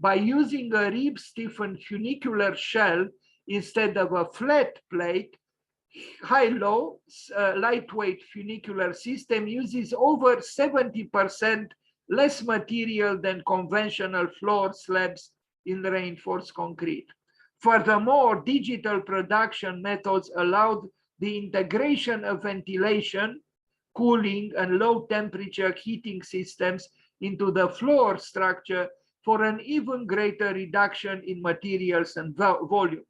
By using a rib-stiffened funicular shell instead of a flat plate, high-low lightweight funicular system uses over 70% less material than conventional floor slabs in reinforced concrete. Furthermore, digital production methods allowed the integration of ventilation, cooling, and low temperature heating systems into the floor structure for an even greater reduction in materials and volume.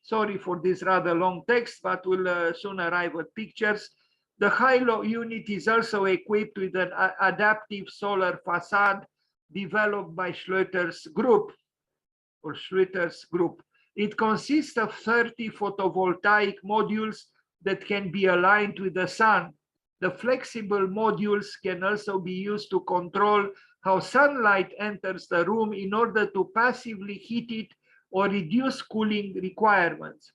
Sorry for this rather long text, but we'll soon arrive at pictures. The high-low unit is also equipped with an adaptive solar facade developed by Schleuter's group. It consists of 30 photovoltaic modules that can be aligned with the sun. The flexible modules can also be used to control how sunlight enters the room in order to passively heat it or reduce cooling requirements.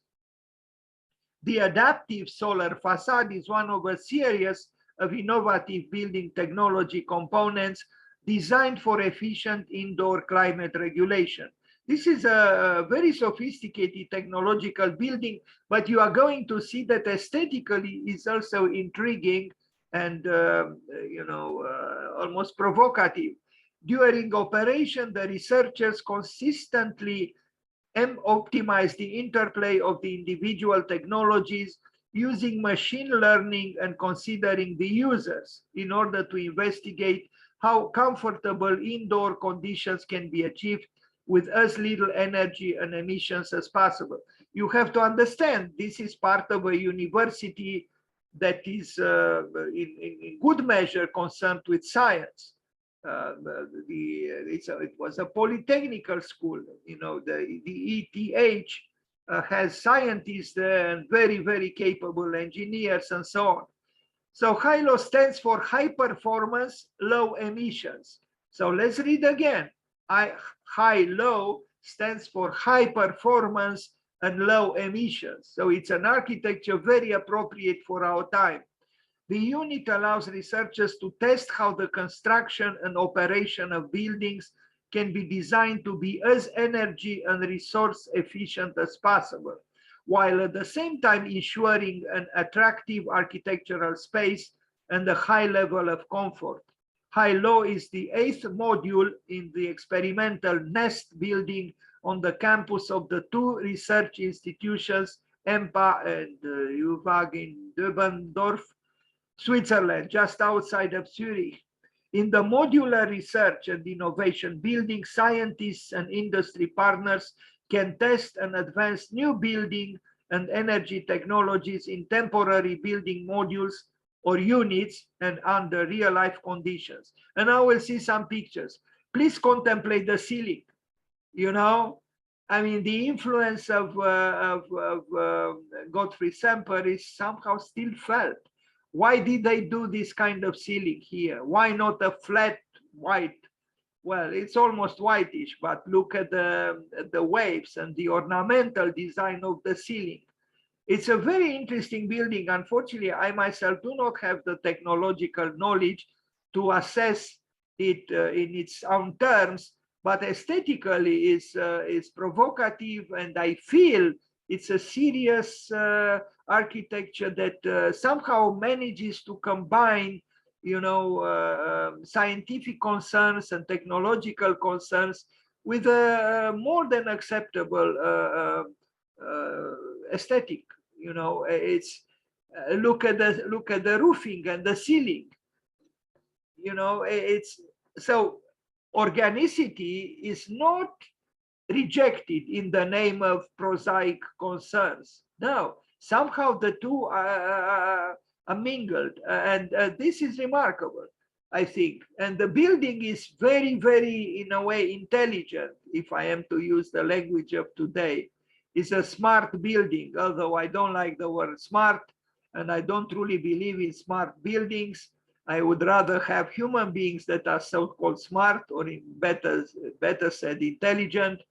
The adaptive solar facade is one of a series of innovative building technology components designed for efficient indoor climate regulation. This is a very sophisticated technological building, but you are going to see that aesthetically is also intriguing and almost provocative. During operation, the researchers consistently optimize the interplay of the individual technologies using machine learning and considering the users in order to investigate how comfortable indoor conditions can be achieved with as little energy and emissions as possible. You have to understand this is part of a university that is in good measure concerned with science. It was a Polytechnical School, the ETH has scientists and very, very capable engineers and so on. So high-low stands for high performance, low emissions. So let's read again. High-low stands for high performance and low emissions. So it's an architecture very appropriate for our time. The unit allows researchers to test how the construction and operation of buildings can be designed to be as energy and resource efficient as possible, while at the same time ensuring an attractive architectural space and a high level of comfort. High-low is the 8th module in the experimental NEST building on the campus of the two research institutions, EMPA and UVAG in Döbendorf, Switzerland, just outside of Zurich. In the modular research and innovation building, scientists and industry partners can test and advance new building and energy technologies in temporary building modules or units and under real life conditions. And I will see some pictures. Please contemplate the ceiling. You know, I mean, the influence of Gottfried Semper is somehow still felt. Why did they do this kind of ceiling here? Why not a flat white? Well, it's almost whitish, but look at the waves and the ornamental design of the ceiling. It's a very interesting building. Unfortunately, I myself do not have the technological knowledge to assess it in its own terms, but aesthetically is provocative, and I feel it's a serious architecture that somehow manages to combine, you know, scientific concerns and technological concerns with a more than acceptable aesthetic. You know, it's look at the roofing and the ceiling. You know, it's so organicity is not rejected in the name of prosaic concerns. No, somehow the two are mingled, and this is remarkable, I think. And the building is very, very, in a way, intelligent, if I am to use the language of today. It's a smart building, although I don't like the word smart, and I don't truly believe in smart buildings. I would rather have human beings that are so-called smart, or in better said, intelligent.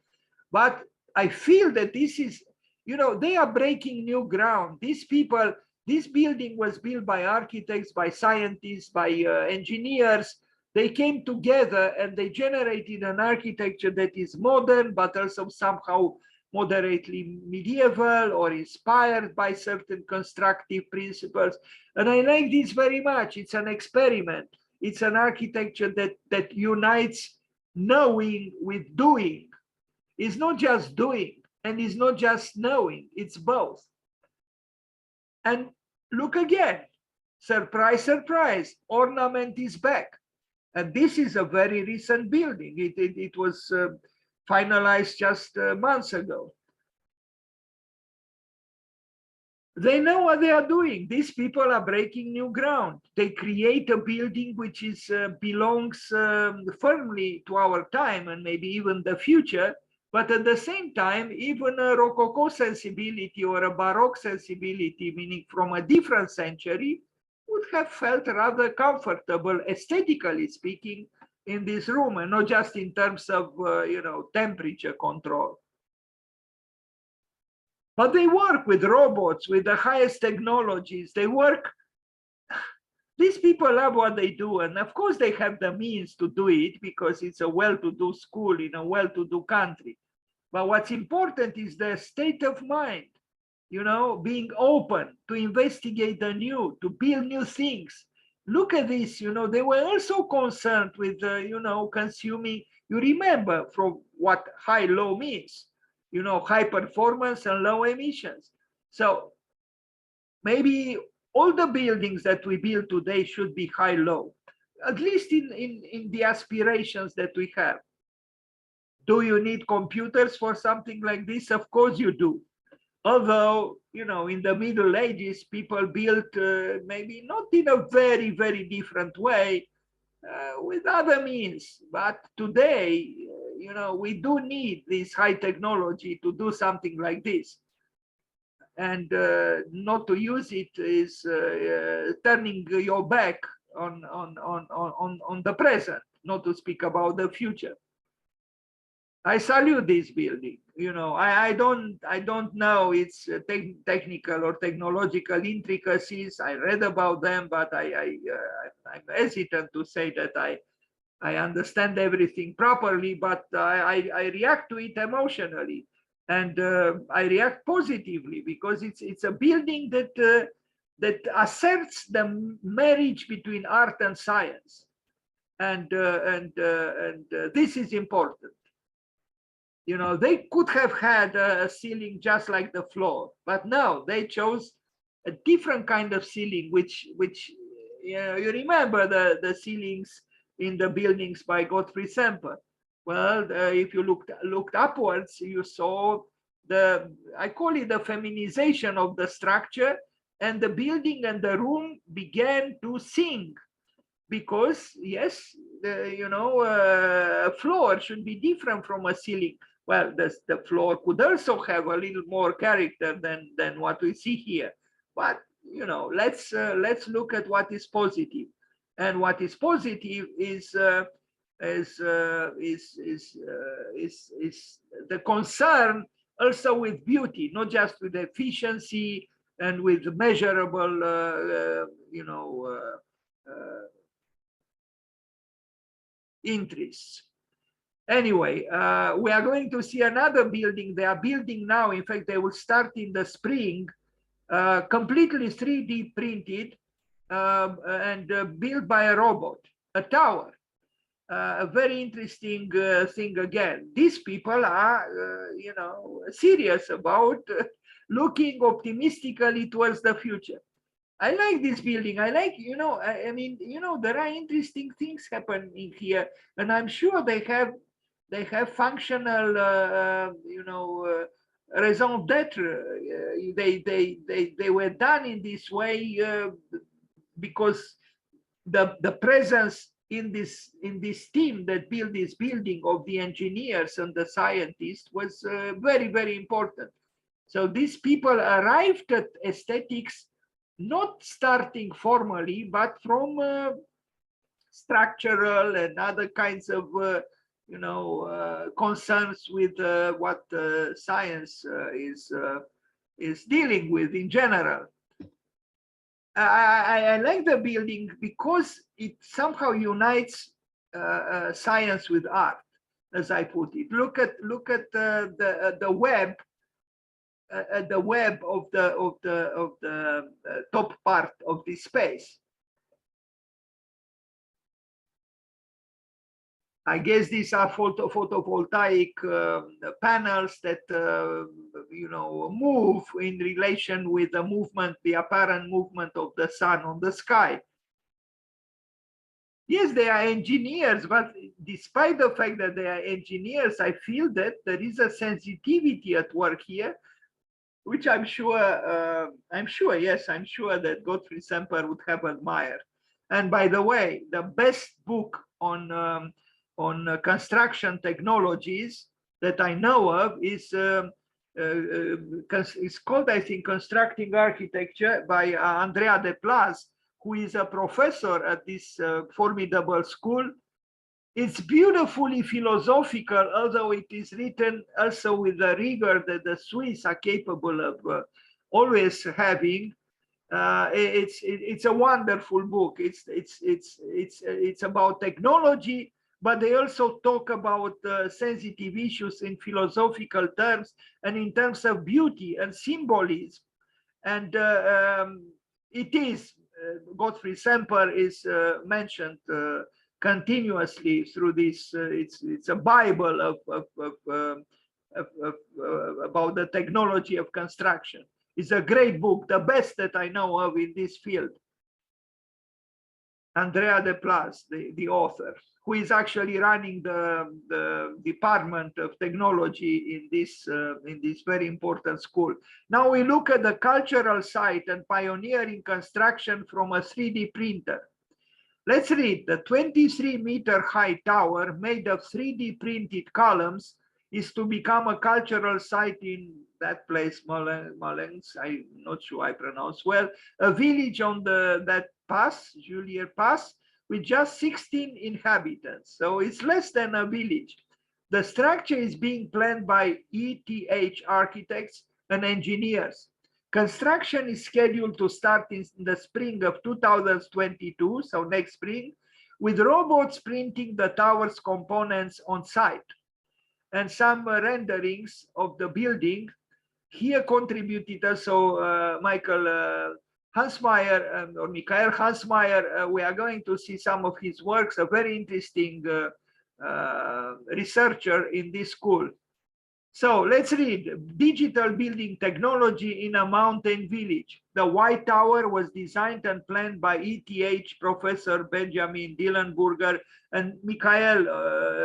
But I feel that this is, you know, they are breaking new ground. These people, this building was built by architects, by scientists, by engineers. They came together and they generated an architecture that is modern, but also somehow moderately medieval or inspired by certain constructive principles. And I like this very much. It's an experiment. It's an architecture that unites knowing with doing. It's not just doing, and it's not just knowing, it's both. And look again, surprise, surprise, Ornament is back. And this is a very recent building. It was finalized just months ago. They know what they are doing. These people are breaking new ground. They create a building which is belongs firmly to our time and maybe even the future, but at the same time, even a Rococo sensibility or a Baroque sensibility, meaning from a different century, would have felt rather comfortable, aesthetically speaking, in this room, and not just in terms of you know, temperature control. But they work with robots, with the highest technologies. They work. These people love what they do, and of course they have the means to do it because it's a well-to-do school in a well-to-do country. But what's important is the state of mind, you know, being open to investigate the new, to build new things. Look at this, you know, they were also concerned with, you know, consuming. You remember from what high-low means, you know, high performance and low emissions. So maybe all the buildings that we build today should be high-low, at least in the aspirations that we have. Do you need computers for something like this? Of course you do. Although, you know, in the Middle Ages, people built maybe not in a very, very different way with other means. But today, you know, we do need this high technology to do something like this. and not to use it is turning your back on the present, not to speak about the future. I salute this building. You know, I don't know its technical or technological intricacies. I read about them, but I'm hesitant to say that I understand everything properly. But I react to it emotionally, and I react positively because it's a building that asserts the marriage between art and science, and this is important. You know, they could have had a ceiling just like the floor, but no, they chose a different kind of ceiling, which you know, you remember the ceilings in the buildings by Gottfried Semper. Well, if you looked upwards, you saw I call it the feminization of the structure, and the building and the room began to sing, because yes, you know, a floor should be different from a ceiling. Well, the floor could also have a little more character than what we see here. But you know, let's look at what is positive, and what is positive is the concern also with beauty, not just with efficiency and with measurable, you know, interests. Anyway, we are going to see another building. They are building now. In fact, they will start in the spring, completely 3D printed and built by a robot, a tower. A very interesting thing again. These people are, you know, serious about looking optimistically towards the future. I like this building. I like, you know, I mean, you know, there are interesting things happening here, and I'm sure they have functional, you know, raison d'etre. They were done in this way because the presence in this team that built this building of the engineers and the scientists was very, very important. So these people arrived at aesthetics not starting formally, but from structural and other kinds of you know, concerns with what science is dealing with in general. I like the building because it somehow unites science with art, as I put it. Look at the web. The web of the top part of this space. I guess these are photovoltaic panels that you know, move in relation with the movement, the apparent movement of the sun on the sky. Yes, they are engineers, but despite the fact that they are engineers, I feel that there is a sensitivity at work here, which I'm sure that Gottfried Semper would have admired. And by the way, the best book on construction technologies that I know of is called, I think, Constructing Architecture by Andrea de Plas, who is a professor at this formidable school. It's beautifully philosophical, although it is written also with the rigor that the Swiss are capable of always having. It's a wonderful book. It's about technology, but they also talk about sensitive issues in philosophical terms and in terms of beauty and symbolism. And it is Gottfried Semper is mentioned continuously through this. It's a Bible about the technology of construction. It's a great book, the best that I know of in this field. Andrea de Plas, the author, who is actually running the department of technology in this very important school. Now we look at the cultural site and pioneering construction from a 3D printer. Let's read. The 23-meter high tower made of 3D printed columns is to become a cultural site in that place, Molenz, I'm not sure I pronounce well, a village on that pass, Julier Pass, with just 16 inhabitants. So it's less than a village. The structure is being planned by ETH architects and engineers. Construction is scheduled to start in the spring of 2022, so next spring, with robots printing the tower's components on site. And some renderings of the building here contributed also Michael Hansmeyer or Michael Hansmeyer. We are going to see some of his works, a very interesting researcher in this school. So let's read. Digital building technology in a mountain village. The White Tower was designed and planned by ETH Professor Benjamin Dillenburger and Michael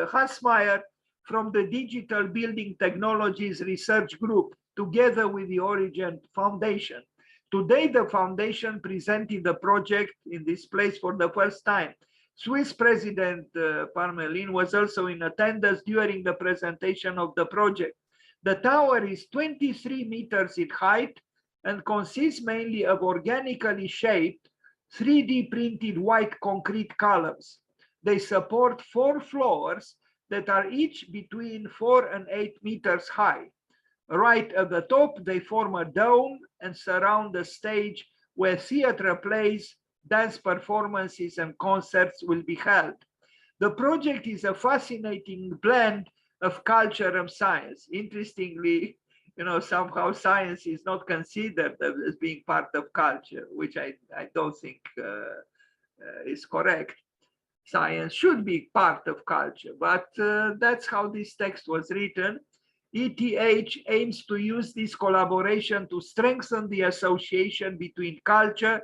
Hansmeyer from the Digital Building Technologies Research Group, together with the Origin Foundation. Today, the foundation presented the project in this place for the first time. Swiss President Parmelin was also in attendance during the presentation of the project. The tower is 23 meters in height and consists mainly of organically shaped 3D printed white concrete columns. They support 4 floors that are each between 4 and 8 meters high. Right at the top, they form a dome and surround the stage where theater plays, dance performances, and concerts will be held. The project is a fascinating blend of culture and science. Interestingly, somehow science is not considered as being part of culture, which I don't think is correct. Science should be part of culture, but that's how this text was written. ETH aims to use this collaboration to strengthen the association between culture,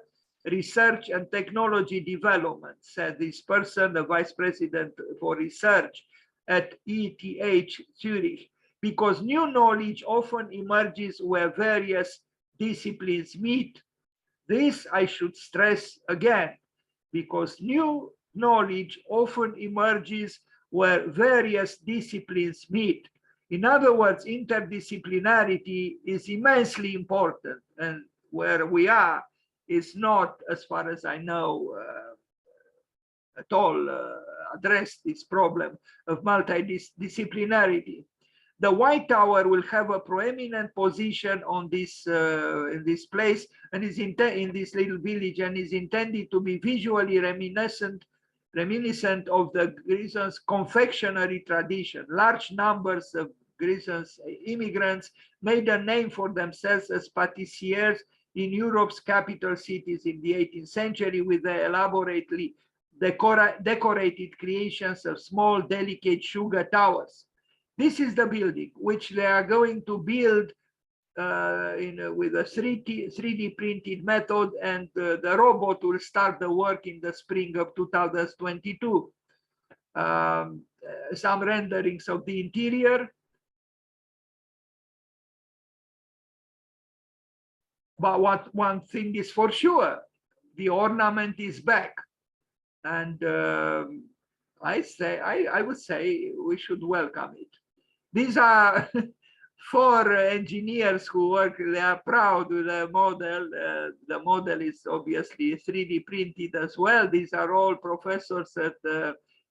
research, and technology development, said this person, the vice president for research at ETH Zurich, because new knowledge often emerges where various disciplines meet. This I should stress again, because new knowledge often emerges where various disciplines meet. In other words, interdisciplinarity is immensely important, and where we are is not, as far as I know, at all addressed this problem of multidisciplinarity. The White Tower will have a proeminent position on this in this place and is in this little village, and is intended to be visually reminiscent of the Grisons confectionery tradition. Large numbers of Grisons immigrants made a name for themselves as pâtissiers in Europe's capital cities in the 18th century with the elaborately decorated creations of small, delicate sugar towers. This is the building which they are going to build with a 3D printed method, and the robot will start the work in the spring of 2022. Some renderings of the interior. But one thing is for sure, the ornament is back. And I would say we should welcome it. These are 4 engineers who work. They are proud with the model. The model is obviously 3D printed as well. These are all professors at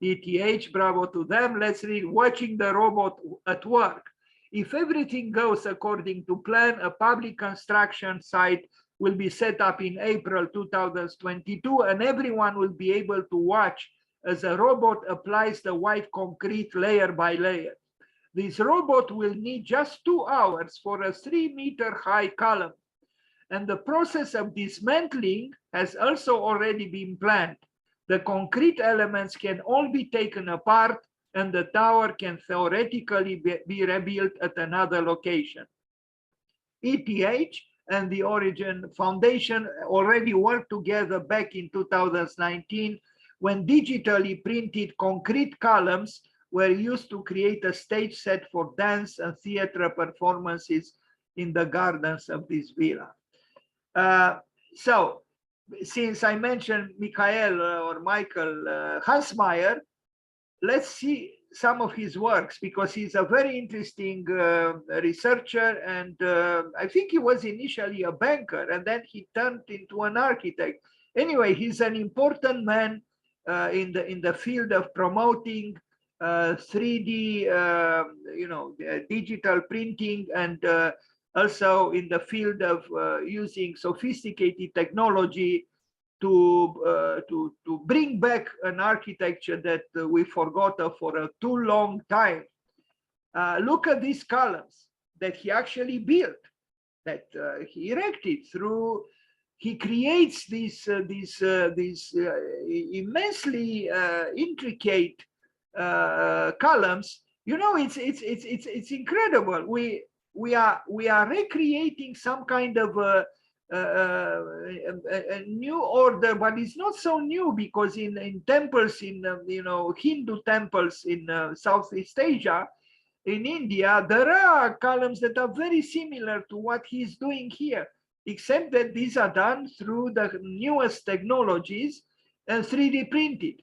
ETH. Bravo to them. Let's read. Watching the robot at work. If everything goes according to plan, a public construction site will be set up in April 2022, and everyone will be able to watch as a robot applies the white concrete layer by layer. This robot will need just 2 hours for a 3-meter high column, and the process of dismantling has also already been planned. The concrete elements can all be taken apart, and the tower can theoretically be rebuilt at another location. ETH and the Origin Foundation already worked together back in 2019 when digitally printed concrete columns were used to create a stage set for dance and theater performances in the gardens of this villa. So, since I mentioned Michael Hansmeyer, let's see some of his works because he's a very interesting researcher, and I think he was initially a banker and then he turned into an architect. Anyway, he's an important man in the field of promoting 3D, digital printing, and also in the field of using sophisticated technology to bring back an architecture that we forgot for a too long time. Look at these columns that he actually built, that he erected through. He creates these immensely intricate columns. You know, it's incredible. We are recreating some kind of a new order, but it's not so new because in temples, in Hindu temples in Southeast Asia, in India, there are columns that are very similar to what he's doing here, except that these are done through the newest technologies and 3D printed.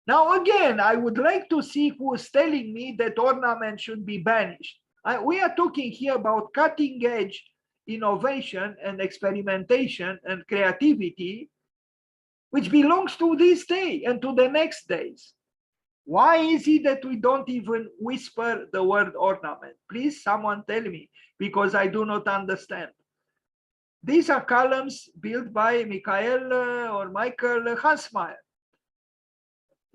Now, again, I would like to see who's telling me that ornament should be banished. We are talking here about cutting edge innovation and experimentation and creativity, which belongs to this day and to the next days. Why is it that we don't even whisper the word ornament? Please, someone tell me, because I do not understand. These are columns built by Michael Hansmeier.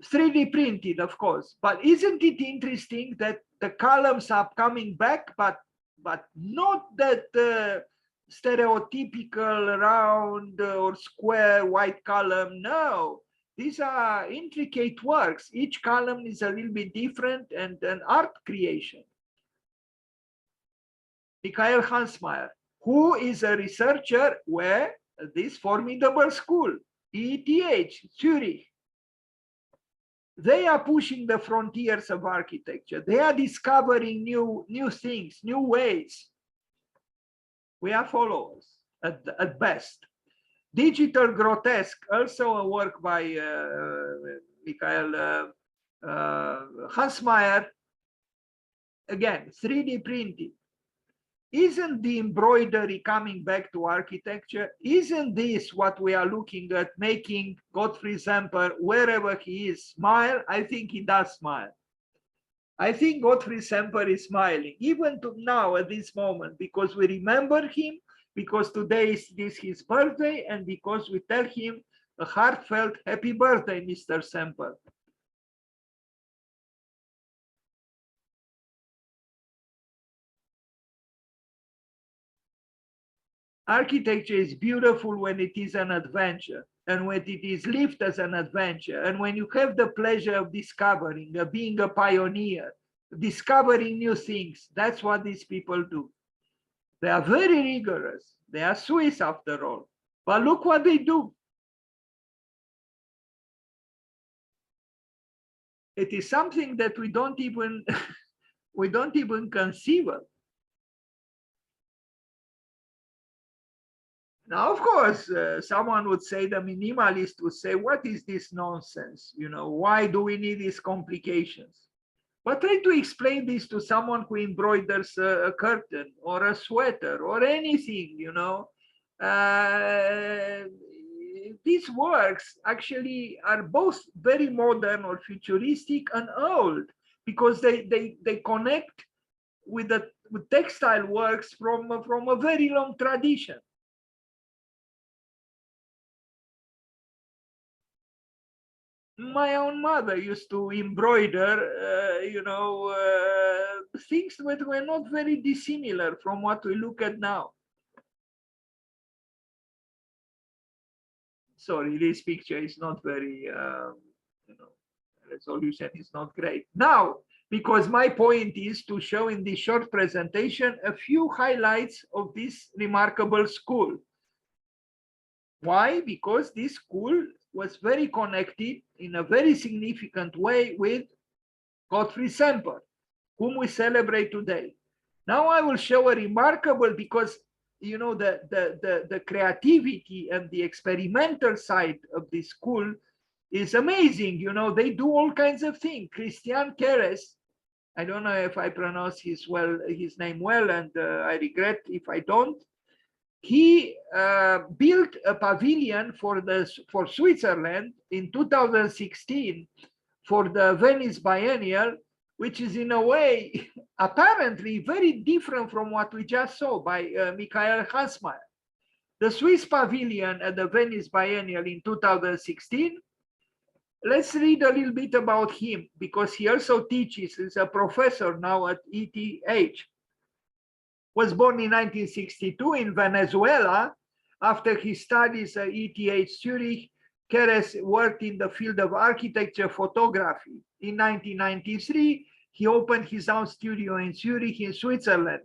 3D printed, of course, but isn't it interesting that the columns are coming back, but not that stereotypical round or square white column? No, these are intricate works. Each column is a little bit different and an art creation. Michael Hansmeier, who is a researcher where this formidable school, ETH, Zurich. They are pushing the frontiers of architecture. They are discovering new things, new ways. We are followers at best. Digital Grotesque, also a work by Michael Hansmeier. Again, 3D printed. Isn't the embroidery coming back to architecture? Isn't this what we are looking at, making Gottfried Semper, wherever he is, smile? I think he does smile. I think Gottfried Semper is smiling, even to now at this moment, because we remember him, because today is his birthday, and because we tell him a heartfelt happy birthday, Mr. Semper. Architecture is beautiful when it is an adventure, and when it is lived as an adventure, and when you have the pleasure of discovering, of being a pioneer, discovering new things. That's what these people do. They are very rigorous. They are Swiss after all. But look what they do. It is something that we don't even conceive of. Now, of course, someone would say, the minimalist would say, what is this nonsense? You know, why do we need these complications? But try to explain this to someone who embroiders a curtain or a sweater or anything, you know. These works actually are both very modern or futuristic and old, because they connect with textile works from a very long tradition. My own mother used to embroider, things that were not very dissimilar from what we look at now. Sorry, this picture is not very, resolution is not great. Now, because my point is to show in this short presentation a few highlights of this remarkable school. Why? Because this school was very connected in a very significant way with Gottfried Semper, whom we celebrate today. Now I will show a remarkable, because you know the creativity and the experimental side of this school is amazing. You know, they do all kinds of things. Christian Keres, I don't know if I pronounce his name well, and I regret if I don't. He built a pavilion for Switzerland in 2016 for the Venice Biennial, which is in a way apparently very different from what we just saw by Michael Hansmeier. The Swiss pavilion at the Venice Biennial in 2016. Let's read a little bit about him, because he also teaches, he's a professor now at ETH. Was born in 1962 in Venezuela. After his studies at ETH Zurich, Keres worked in the field of architecture photography. In 1993, he opened his own studio in Zurich in Switzerland.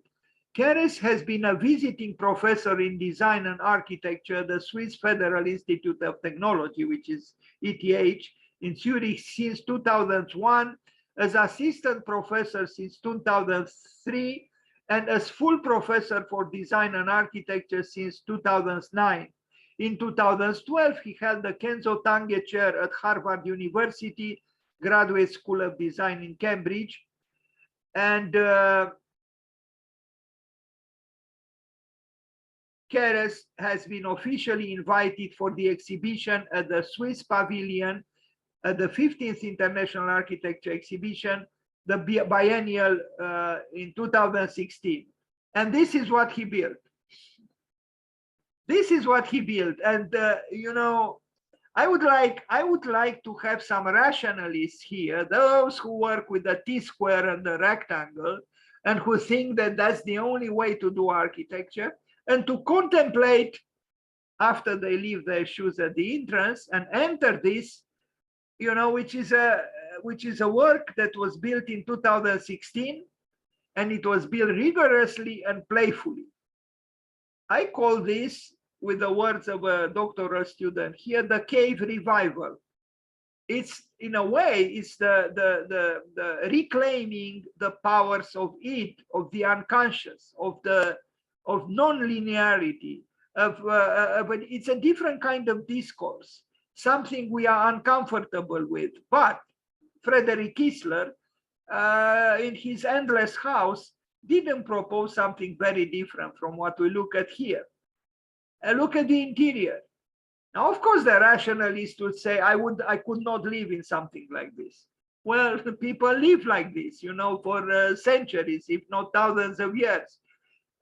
Keres has been a visiting professor in design and architecture at the Swiss Federal Institute of Technology, which is ETH, in Zurich since 2001, as assistant professor since 2003, and as full professor for design and architecture since 2009. In 2012, he held the Kenzo Tange Chair at Harvard University Graduate School of Design in Cambridge. And Keres has been officially invited for the exhibition at the Swiss Pavilion at the 15th International Architecture Exhibition, the biennial in 2016. And this is what he built. This is what he built. And you know, I would like to have some rationalists here, those who work with the T-square and the rectangle, and who think that that's the only way to do architecture, and to contemplate after they leave their shoes at the entrance and enter this, you know, which is a work that was built in 2016, and it was built rigorously and playfully. I call this, with the words of a doctoral student here, the cave revival. It's, in a way, it's the reclaiming the powers of it, of the unconscious, of non-linearity, but it's a different kind of discourse, something we are uncomfortable with. But Frederick Kistler, in his Endless House, didn't propose something very different from what we look at here. Look at the interior. Now, of course, the rationalist would say, I could not live in something like this. Well, people live like this, you know, for centuries, if not thousands of years.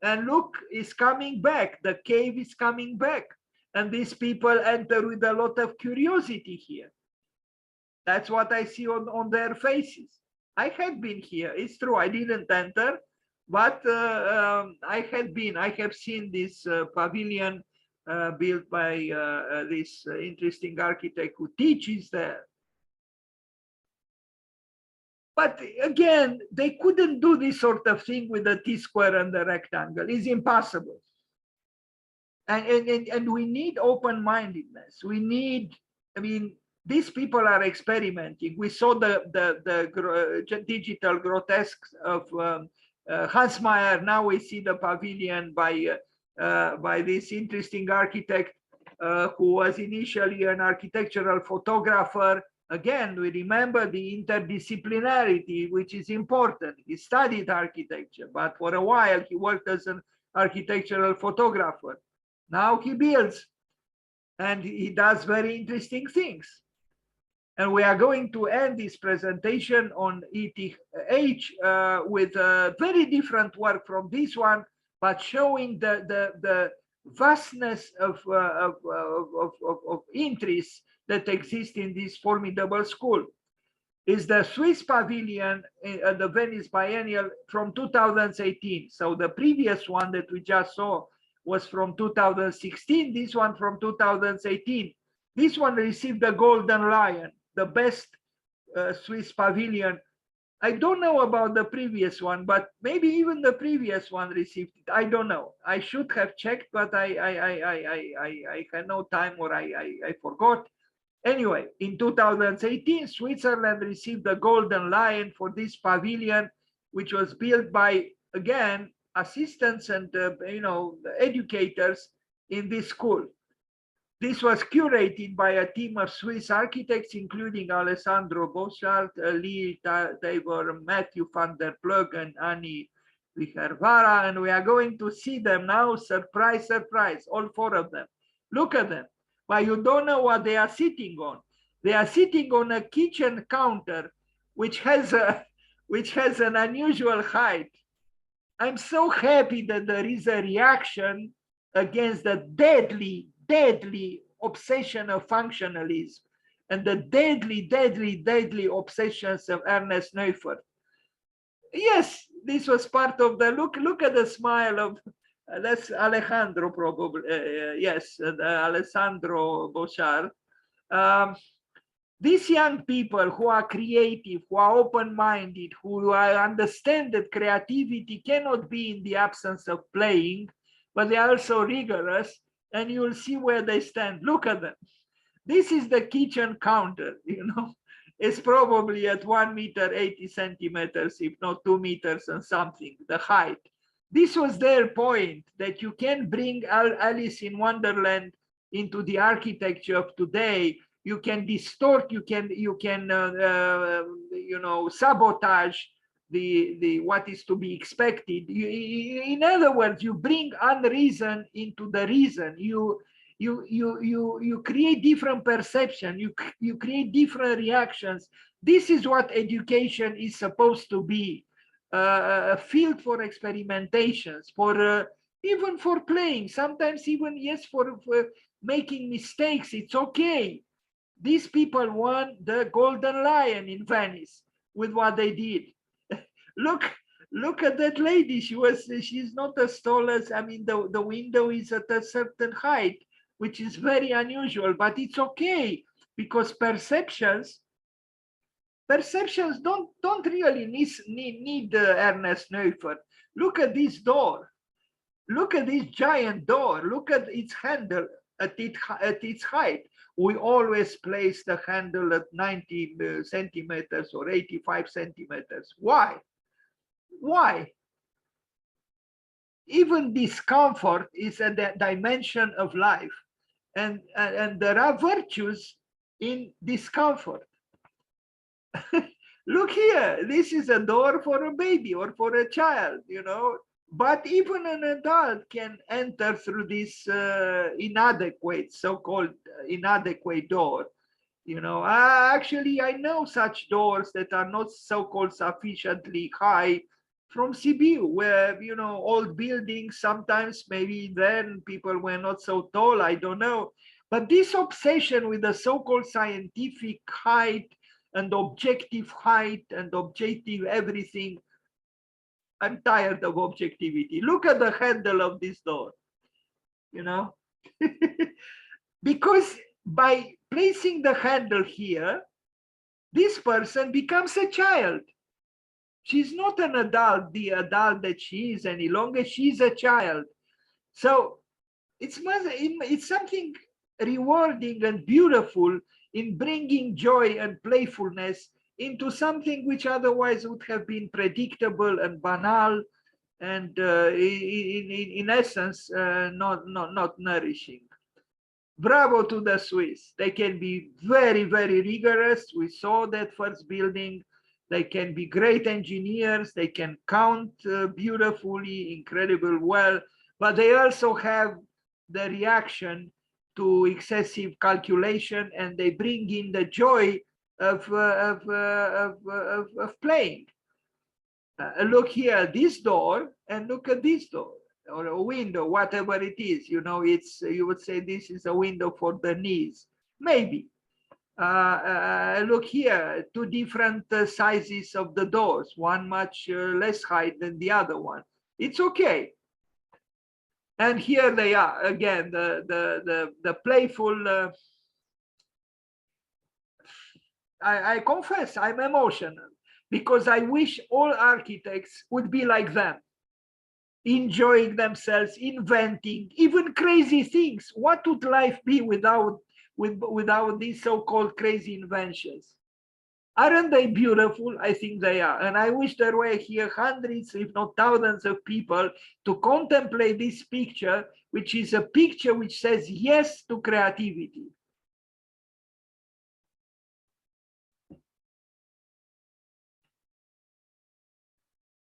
And look, it's coming back. The cave is coming back. And these people enter with a lot of curiosity here. That's what I see on their faces. I had been here. It's true, I didn't enter, but I have seen this pavilion built by this interesting architect who teaches there. But again, they couldn't do this sort of thing with the T-square and the rectangle. It's impossible. And we need open-mindedness. We need, I mean, these people are experimenting. We saw the digital grotesques of Hansmeier. Now we see the pavilion by this interesting architect who was initially an architectural photographer. Again, we remember the interdisciplinarity, which is important. He studied architecture, but for a while he worked as an architectural photographer. Now he builds, and he does very interesting things. And we are going to end this presentation on ETH with a very different work from this one, but showing the vastness of interests that exist in this formidable school. Is the Swiss pavilion at the Venice Biennial from 2018. So the previous one that we just saw was from 2016, this one from 2018. This one received the Golden Lion, the best Swiss pavilion. I don't know about the previous one, but maybe even the previous one received it. I don't know. I should have checked, but I had no time, or I forgot. Anyway, in 2018, Switzerland received the Golden Lion for this pavilion, which was built by, again, assistants and you know, educators in this school. This was curated by a team of Swiss architects, including Alessandro Boschart, Lee Tabor, Matthew van der Plug, and Annie Vihervara. And we are going to see them now. Surprise, surprise, all four of them. Look at them. But you don't know what they are sitting on. They are sitting on a kitchen counter, which has an unusual height. I'm so happy that there is a reaction against the deadly obsession of functionalism and the deadly obsessions of Ernest Neufert. Yes, this was part of the look at the smile of that's Alejandro, probably. Yes, Alessandro Boschart. These young people who are creative, who are open-minded, who understand that creativity cannot be in the absence of playing, but they are also rigorous, and you'll see where they stand. Look at them. This is the kitchen counter, you know. It's probably at 1 meter 80 centimeters, if not 2 meters and something, the height. This was their point, that you can bring Alice in Wonderland into the architecture of today. You can distort, you can sabotage the what is to be expected. In other words, you bring unreason into the reason. You create different perception. You create different reactions. This is what education is supposed to be. A field for experimentations, for even for playing, sometimes even, yes, for making mistakes. It's okay. These people won the Golden Lion in Venice with what they did. Look at that lady. She's not as tall as, I mean, the window is at a certain height, which is very unusual, but it's okay, because perceptions don't really need Ernest Neufert. Look at this door. Look at this giant door. Look at its handle at its height. We always place the handle at 90 centimeters or 85 centimeters. Why? Why? Even discomfort is a dimension of life. And there are virtues in discomfort. Look here, this is a door for a baby or for a child, you know, but even an adult can enter through this inadequate, so-called inadequate door. You know, actually, I know such doors that are not so-called sufficiently high from Sibiu, where, you know, old buildings, sometimes maybe then people were not so tall, I don't know. But this obsession with the so-called scientific height and objective height and objective everything, I'm tired of objectivity. Look at the handle of this door, you know, because by placing the handle here, this person becomes a child. She's not an adult, the adult that she is any longer. She's a child. So it's something rewarding and beautiful in bringing joy and playfulness into something which otherwise would have been predictable and banal, and in essence not nourishing. Bravo to the Swiss. They can be very rigorous. We saw that first building. They can be great engineers. They can count beautifully, incredible well, but they also have the reaction to excessive calculation, and they bring in the joy of playing. Look here, this door, and look at this door, or a window, whatever it is. You know, it's, you would say this is a window for the knees, maybe. Look here, two different sizes of the doors, one much less height than the other one. It's okay. And here they are again, the playful. I confess I'm emotional, because I wish all architects would be like them, enjoying themselves, inventing even crazy things. What would life be without these so-called crazy inventions? Aren't they beautiful? I think they are. And I wish there were here hundreds, if not thousands of people to contemplate this picture, which is a picture which says yes to creativity.